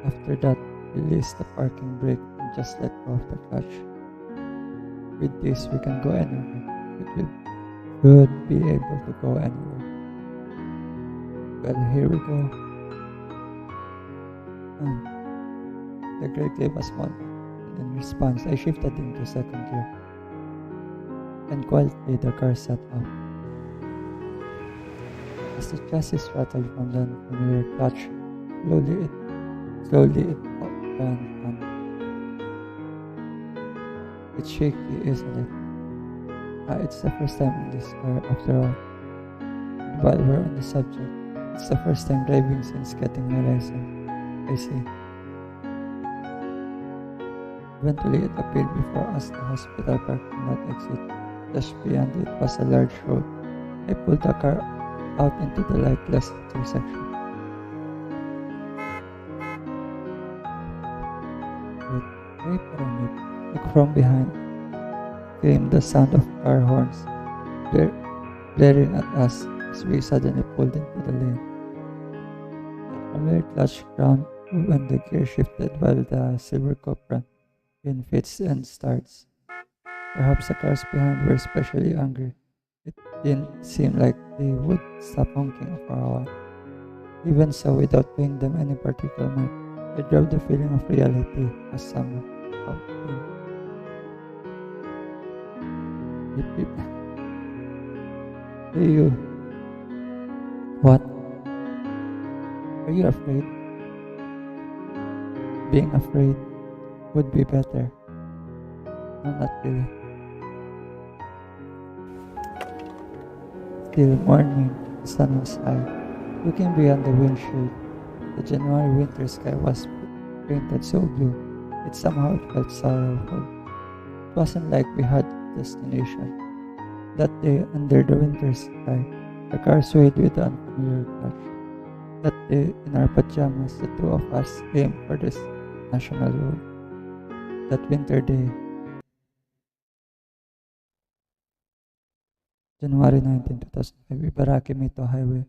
After that, release the parking brake and just let go of the clutch. With this, we can go anywhere. We should be able to go anywhere. Well, here we go. The girl gave a small nod, and in response, I shifted into second gear. And quietly, the car set off. As the chassis rattled from the unfamiliar clutch, slowly it ran on. It's shaky, isn't it? It's the first time in this car after all. And while we're on the subject, it's the first time driving since getting my license. I see. Eventually it appeared before us the hospital parking lot exit. Just beyond it was a large road. I pulled the car out into the lightless intersection. Wait for a minute. Look from behind. Came the sound of car horns blaring at us as we suddenly pulled into the lane. A familiar clutch ground when the gear shifted while the silver Cupra pin fits and starts. Perhaps the cars behind were especially angry. It didn't seem like they would stop honking for a while. Even so, without paying them any particular mind, I drove the feeling of reality as somehow came. Beep beep. Hey you. What? Are you afraid? Being afraid would be better. No, not really. Still morning, the sun was high. Looking beyond the windshield, the January winter sky was painted so blue, it somehow felt sorrowful. It wasn't like we had a destination. That day, under the winter sky, the car swayed with the unfamiliar clutch. That day, in our pajamas, the two of us aimed for this national road. That winter day, January 19, 2005, Ibaraki Mito Highway.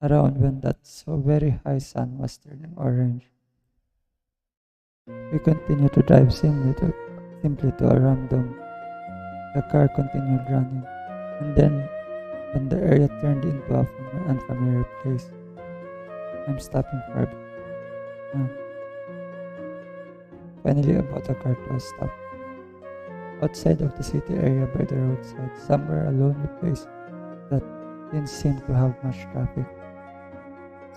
Around when that so very high sun was turning orange. We continued to drive simply to a random. The car continued running, and then when the area turned into an unfamiliar place, I'm stopping for a bit. Finally, about the car to a stop. Outside of the city area by the roadside, somewhere a lonely place that didn't seem to have much traffic.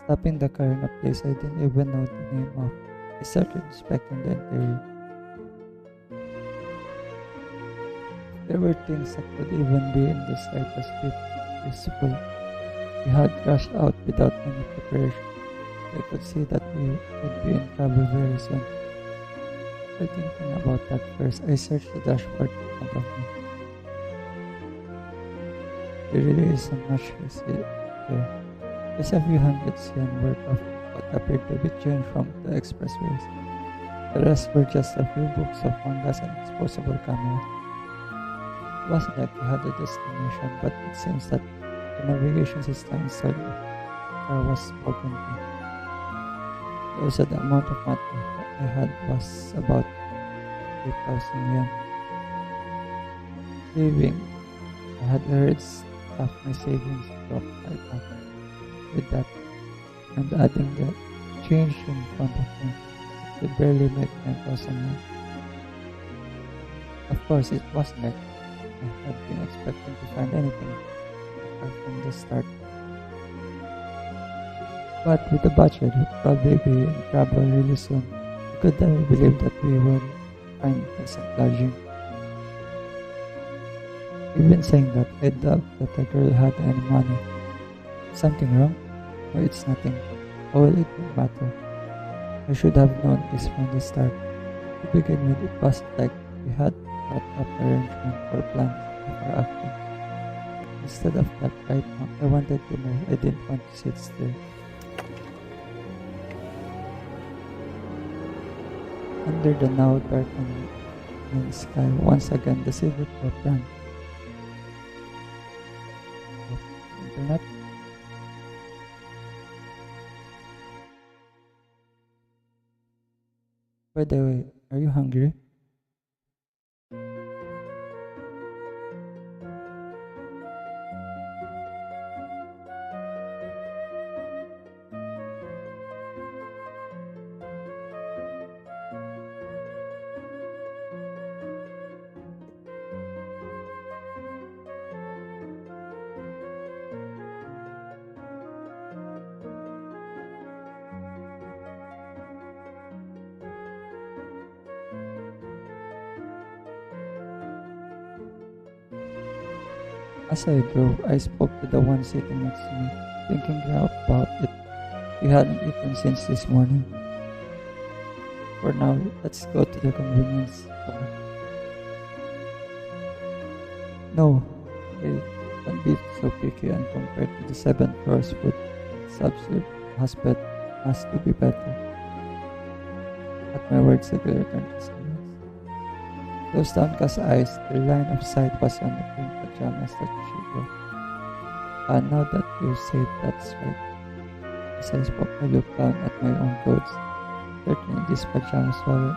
Stopping the car in a place I didn't even know the name of, I started inspecting the interior. There were things that could even be in the slightest bit visible. We had crashed out without any preparation. I could see that we would be in trouble very soon. While thinking about that first, I searched the dashboard in front of me. There really isn't much to see there. Just a few hundred yen worth of what appeared to be change from the expressways. The rest were just a few books of mangas and disposable cameras. It wasn't like we had a destination, but it seems that the navigation system installed in the car was spoken to. Also, the amount of money I had was about 8,000 yen. Saving, I had heard half my savings drop like that. With that, and adding changed in front of me. It could barely make 10,000 moves. Of course, it wasn't like I had been expecting to find anything apart from the start. But with the budget, we'd probably be in trouble really soon. I could never believe that we would find decent lodging. You've been saying that I doubt that the girl had any money. Something wrong? No, it's nothing. How will it matter? I should have known this from the start. To begin with, it wasn't like we had thought up arrangement or plans before acting. Instead of that, right now, I wanted to move. I didn't want to sit still. Under the now darkening sky, once again the silver top ran. Internet. By the way, are you hungry? As I drove, I spoke to the one sitting next to me, thinking about it. We hadn't eaten since this morning. For now, let's go to the convenience store. No, hey, don't be so picky, and compared to the 7th floor's food, substitute hospital has to be better. At my words, the girl turned to silence. Those downcast eyes, their line of sight was on the pink pajamas that she wore. And now that you say it, that's right. As I spoke, I looked down at my own clothes. Certainly these pajamas were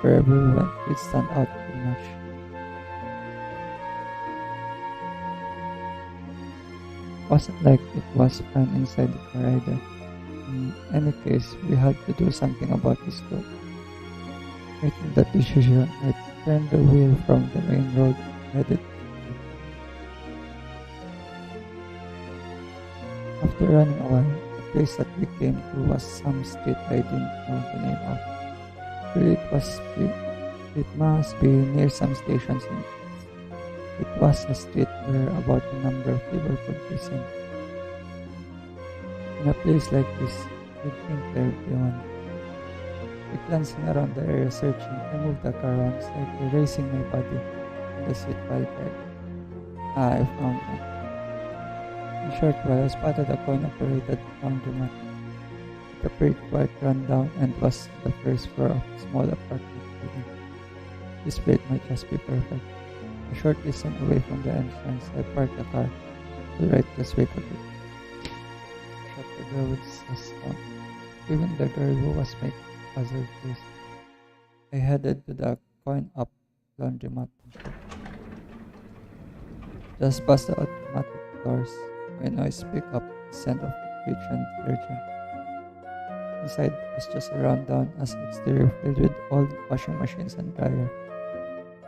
wherever we went, it stand out too much. Wasn't like it was fun inside the car either. In any case, we had to do something about this clothes. Making that decision, I turned the wheel from the main road headed. After running a while, the place that we came to was some street I didn't know the name of. Really, it must be near some stations. It was a street where about a number of people could be seen. In a place like this, you'd think there'd be one. Glancing around the area searching, I moved the car around slightly, raising my body on the seat while driving. I found one. In a short while, I spotted a coin-operated laundromat. It appeared quite run down and was the first floor of a small apartment building. This place might just be perfect. A short distance away from the entrance, I parked the car. Alright, just wait a bit. Shut the door with a stomp. Even the girl who was making puzzled face. I headed to the coin-op laundromat. Just past the automatic doors, my noise picked up the scent of bleach and detergent. Inside was just a rundown as exterior filled with old washing machines and dryer.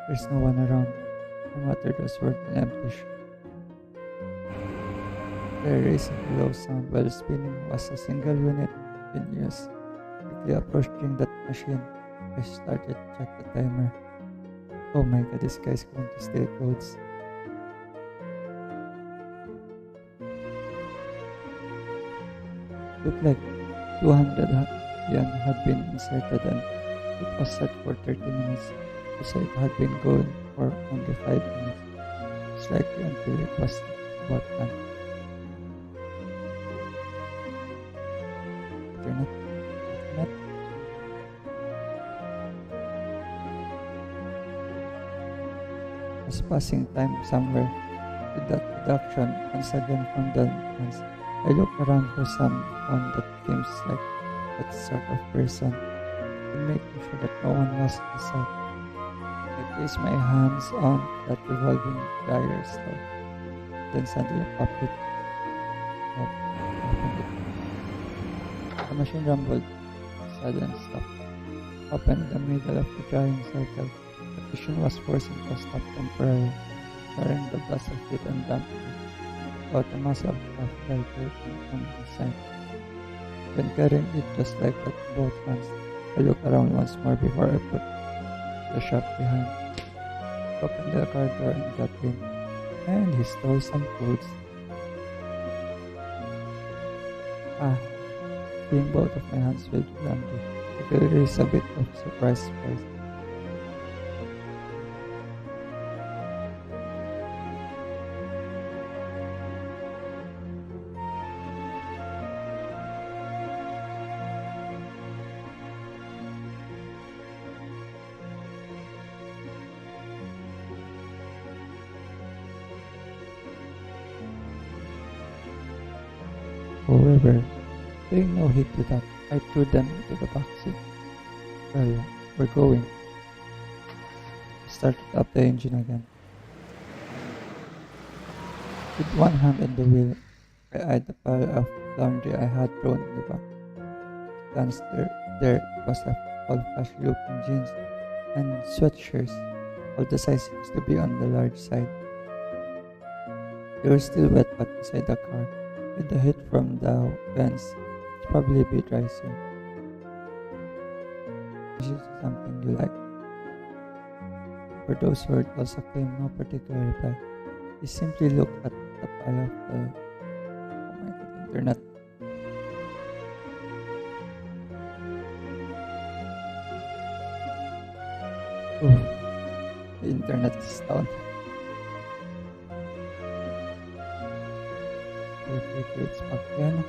There's no one around. No matter those worked in empty. There raising a low sound while spinning was a single unit in use. Quickly approaching that machine, I started to check the timer. Oh my god, this guy's going to steal clothes. Looked like 200 yen had been inserted and it was set for 30 minutes. So it had been going for only 5 minutes, slightly until it was about time. Internet. Was passing time somewhere with that reduction once again from the ones. I looked around for someone that seems like that sort of person and making sure that no one was in sight. I placed my hands on that revolving dryer stove, then suddenly popped it up, opened it. The machine rumbled, suddenly stopped, opened in the middle of the drying cycle. The machine was forcing to stop temporarily, carrying the blast of heat and dampness out a mass of puff vibrating on the inside. When carrying it just like that in both hands, I looked around once more before I put the shop behind, opened the car door and got in, and he stole some clothes. Ah, seeing both of my hands filled with laundry, I feel there is a bit of surprise. However, paying no heed to that, I threw them into the backseat. Well, we're going. I started up the engine again. With one hand on the wheel, I eyed the pile of laundry I had thrown in the back. Glanced there was a old-fashioned-looking jeans and sweatshirts. All the size seems to be on the large side. They were still wet but inside the car. With the heat from the vents, it's probably be dry soon. Is it something you like? For those who also claim no particular reply, he simply looked at the pile of the internet. Ooh, the internet is down. Okay, it's back again.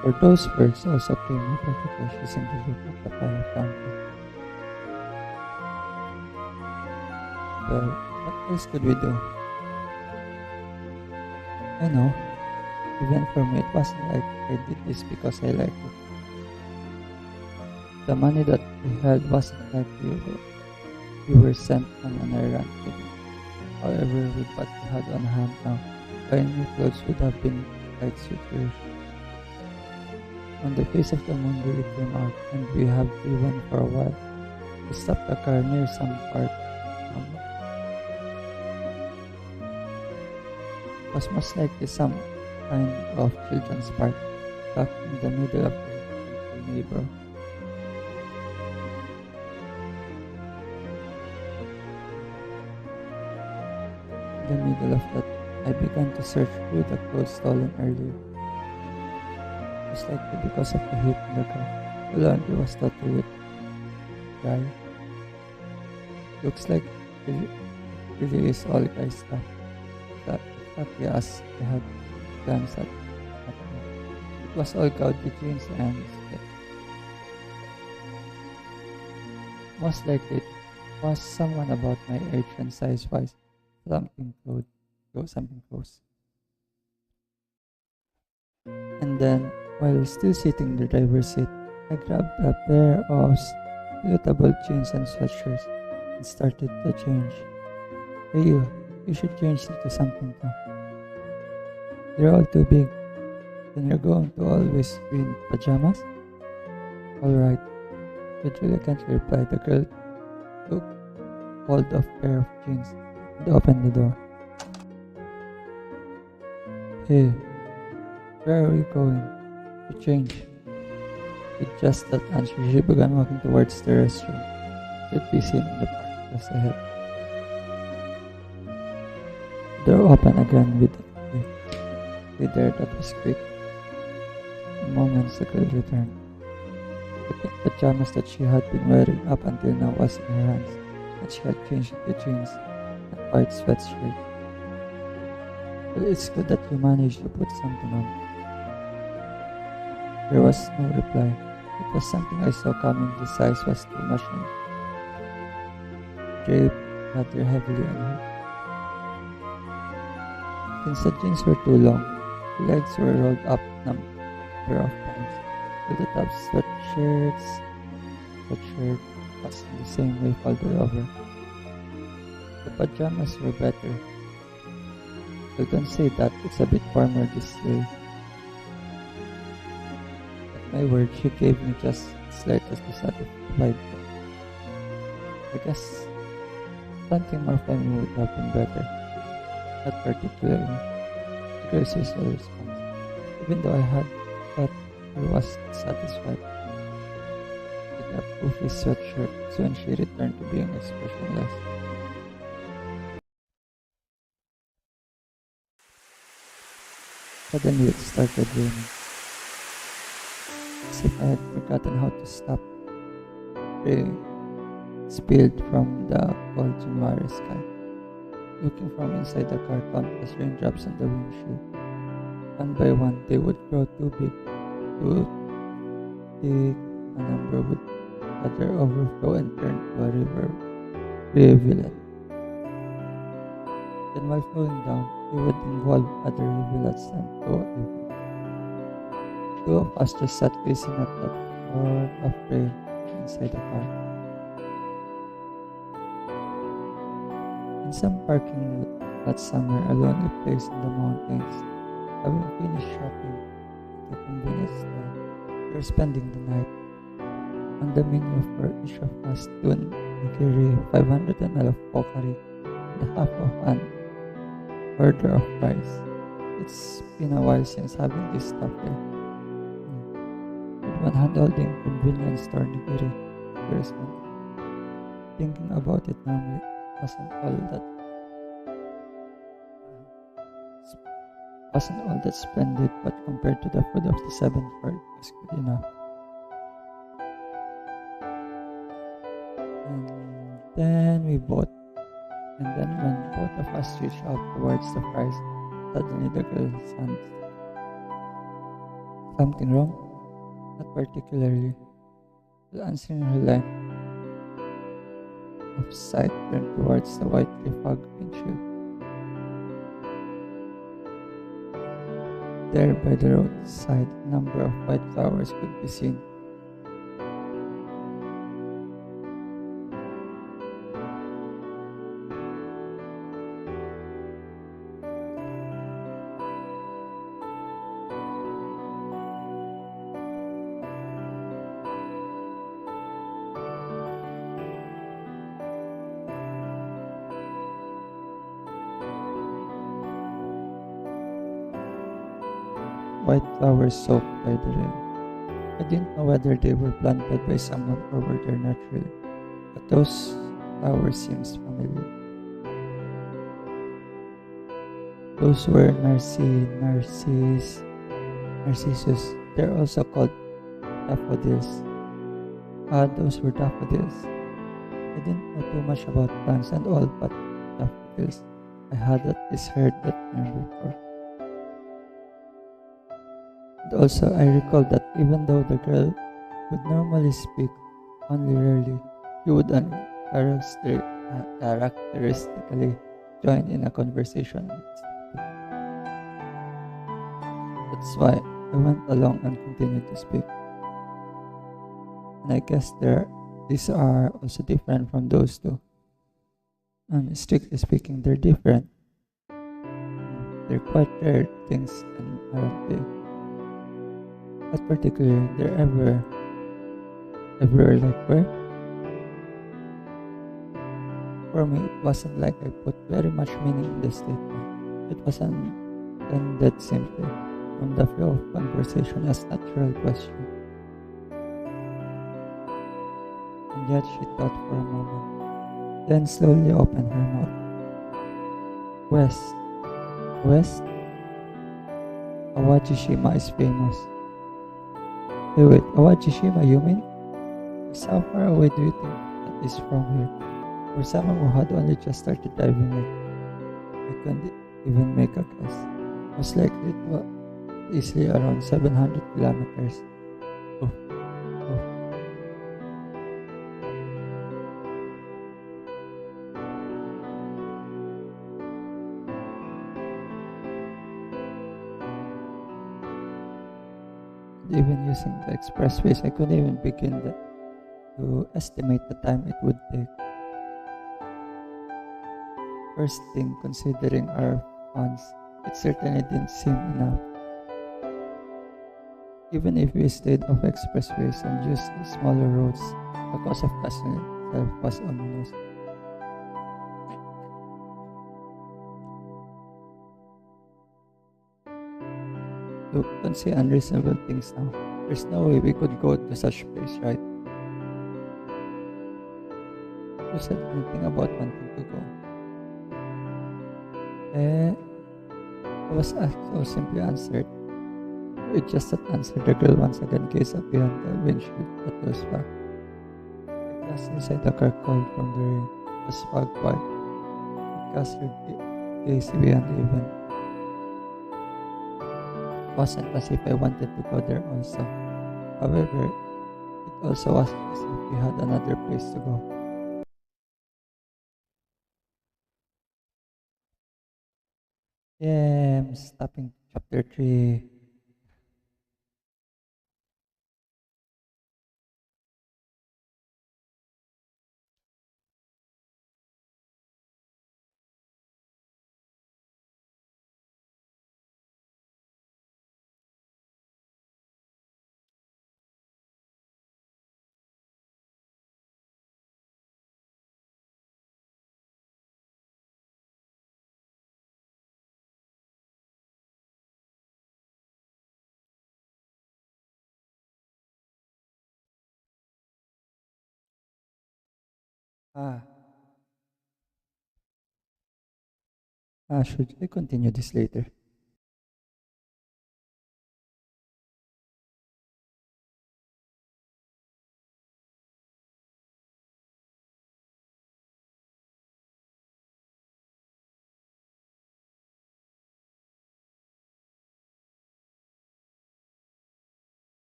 For those words also came no particular, she simply looked at the pile of laundry. Well, what else could we do? I know, even for me it wasn't like I did this because I liked it. The money that we had wasn't like we were sent on an errand with it. However, with what we had on hand now, buying new clothes would have been quite superior. On the face of the moon really came out and we have driven for a while. We stopped the car near some park. It was most likely some kind of children's park tucked in the middle of the neighborhood. In the middle of that, I began to search through the clothes stolen earlier. Most likely because of the heat in the car, the laundry was totally dry. Looks like it really is all guy stuff. That exactly as I had glanced at it was all gaudy jeans and skirt. Most likely it was someone about my age and size-wise, something close. And then, while still sitting in the driver's seat, I grabbed a pair of suitable jeans and sweatshirts and started to change. Hey you should change into something too. They're all too big. Then you're going to always be in pajamas? Alright. With reluctant reply, the girl took hold of a pair of jeans and opened the door. Hey, where are we going? To change. With just that answer, she began walking towards the restroom. Could be seen in the park just ahead. The door opened again with there that was quick. In moments the girl returned. The pink pajamas that she had been wearing up until now was in her hands, and she had changed into jeans and white sweatshirt. Well, it's good that you managed to put something on. There was no reply. It was something I saw coming. The size was too much and draped rather heavily on her. Since the jeans were too long, the legs were rolled up number of times. With the top sweatshirt was in the same way folded over. The pajamas were better. So don't say that, it's a bit warmer this way. At my word, she gave me just the slightest dissatisfied look. I guess something more feminine would have been better. Not particularly. The girl's usual response. Even though I had thought I was satisfied with a poofy sweatshirt, soon she returned to being expressionless. Suddenly it started raining, as if I had forgotten how to stop. Rain spilled from the cold January sky. Looking from inside the car, countless raindrops on the windshield. One by one, they would grow too big, too thick. A number would rather overflow and turn to a rivulet. Then, while flowing down, they would involve other rivulets and go everywhere. Two of us just sat facing at the door of rain inside the car. In some parking lot that summer, a lonely place in the mountains, having finished shopping at the convenience store, we were spending the night. On the menu for each of us, tun, nigiri, 500 ml of pokari, and half of an order of rice. It's been a while since having this stuff there. With one hand holding convenience store nigiri, first one. Thinking about it now wasn't all that splendid, but compared to the food of the seventh floor, it was good enough. And then when both of us reached out towards the fries, suddenly the girl's hands. Something wrong? Not particularly. While answering her line of sight turned towards the whitely fogged windshield. There by the roadside, a number of white flowers could be seen. White flowers soaked by the rain. I didn't know whether they were planted by someone or were there naturally, but those flowers seems familiar. Those were narcissus. They're also called daffodils. Those were daffodils. I didn't know too much about plants and all, but daffodils. I had at least heard that name before. And also, I recall that even though the girl would normally speak only rarely, he would uncharacteristically join in a conversation. That's why I went along and continued to speak. And I guess these are also different from those two. And strictly speaking, they're different. They're quite rare things, and aren't they? But particularly, they're everywhere. Everywhere, like where? For me, it wasn't like I put very much meaning in the statement. It wasn't ended simply from the flow of conversation as natural question. And yet she thought for a moment, then slowly opened her mouth. West. West? Awajishima is famous. Hey, wait, Awajishima, you mean? How far away do you think that is from here? For someone who had only just started diving in, I couldn't even make a guess. Most likely it was easily around 700 kilometers. Oh, oh. Even using the expressways, I couldn't even to estimate the time it would take. First thing, considering our funds, it certainly didn't seem enough. Even if we stayed off expressways and used the smaller roads, the cost of gas itself was ominous. Look, don't say unreasonable things now. There's no way we could go to such place, right? Who said anything about wanting to go? Eh, I was asked or simply answered. It just that answered the girl once again gazed up beyond the windshield at those fog. The glass inside the car called from the rain. It was fog white. It cast your gaze beyond even. It wasn't as if I wanted to go there also. However, it also was as if we had another place to go. Yeah, I'm stopping chapter 3. Ah, should I continue this later?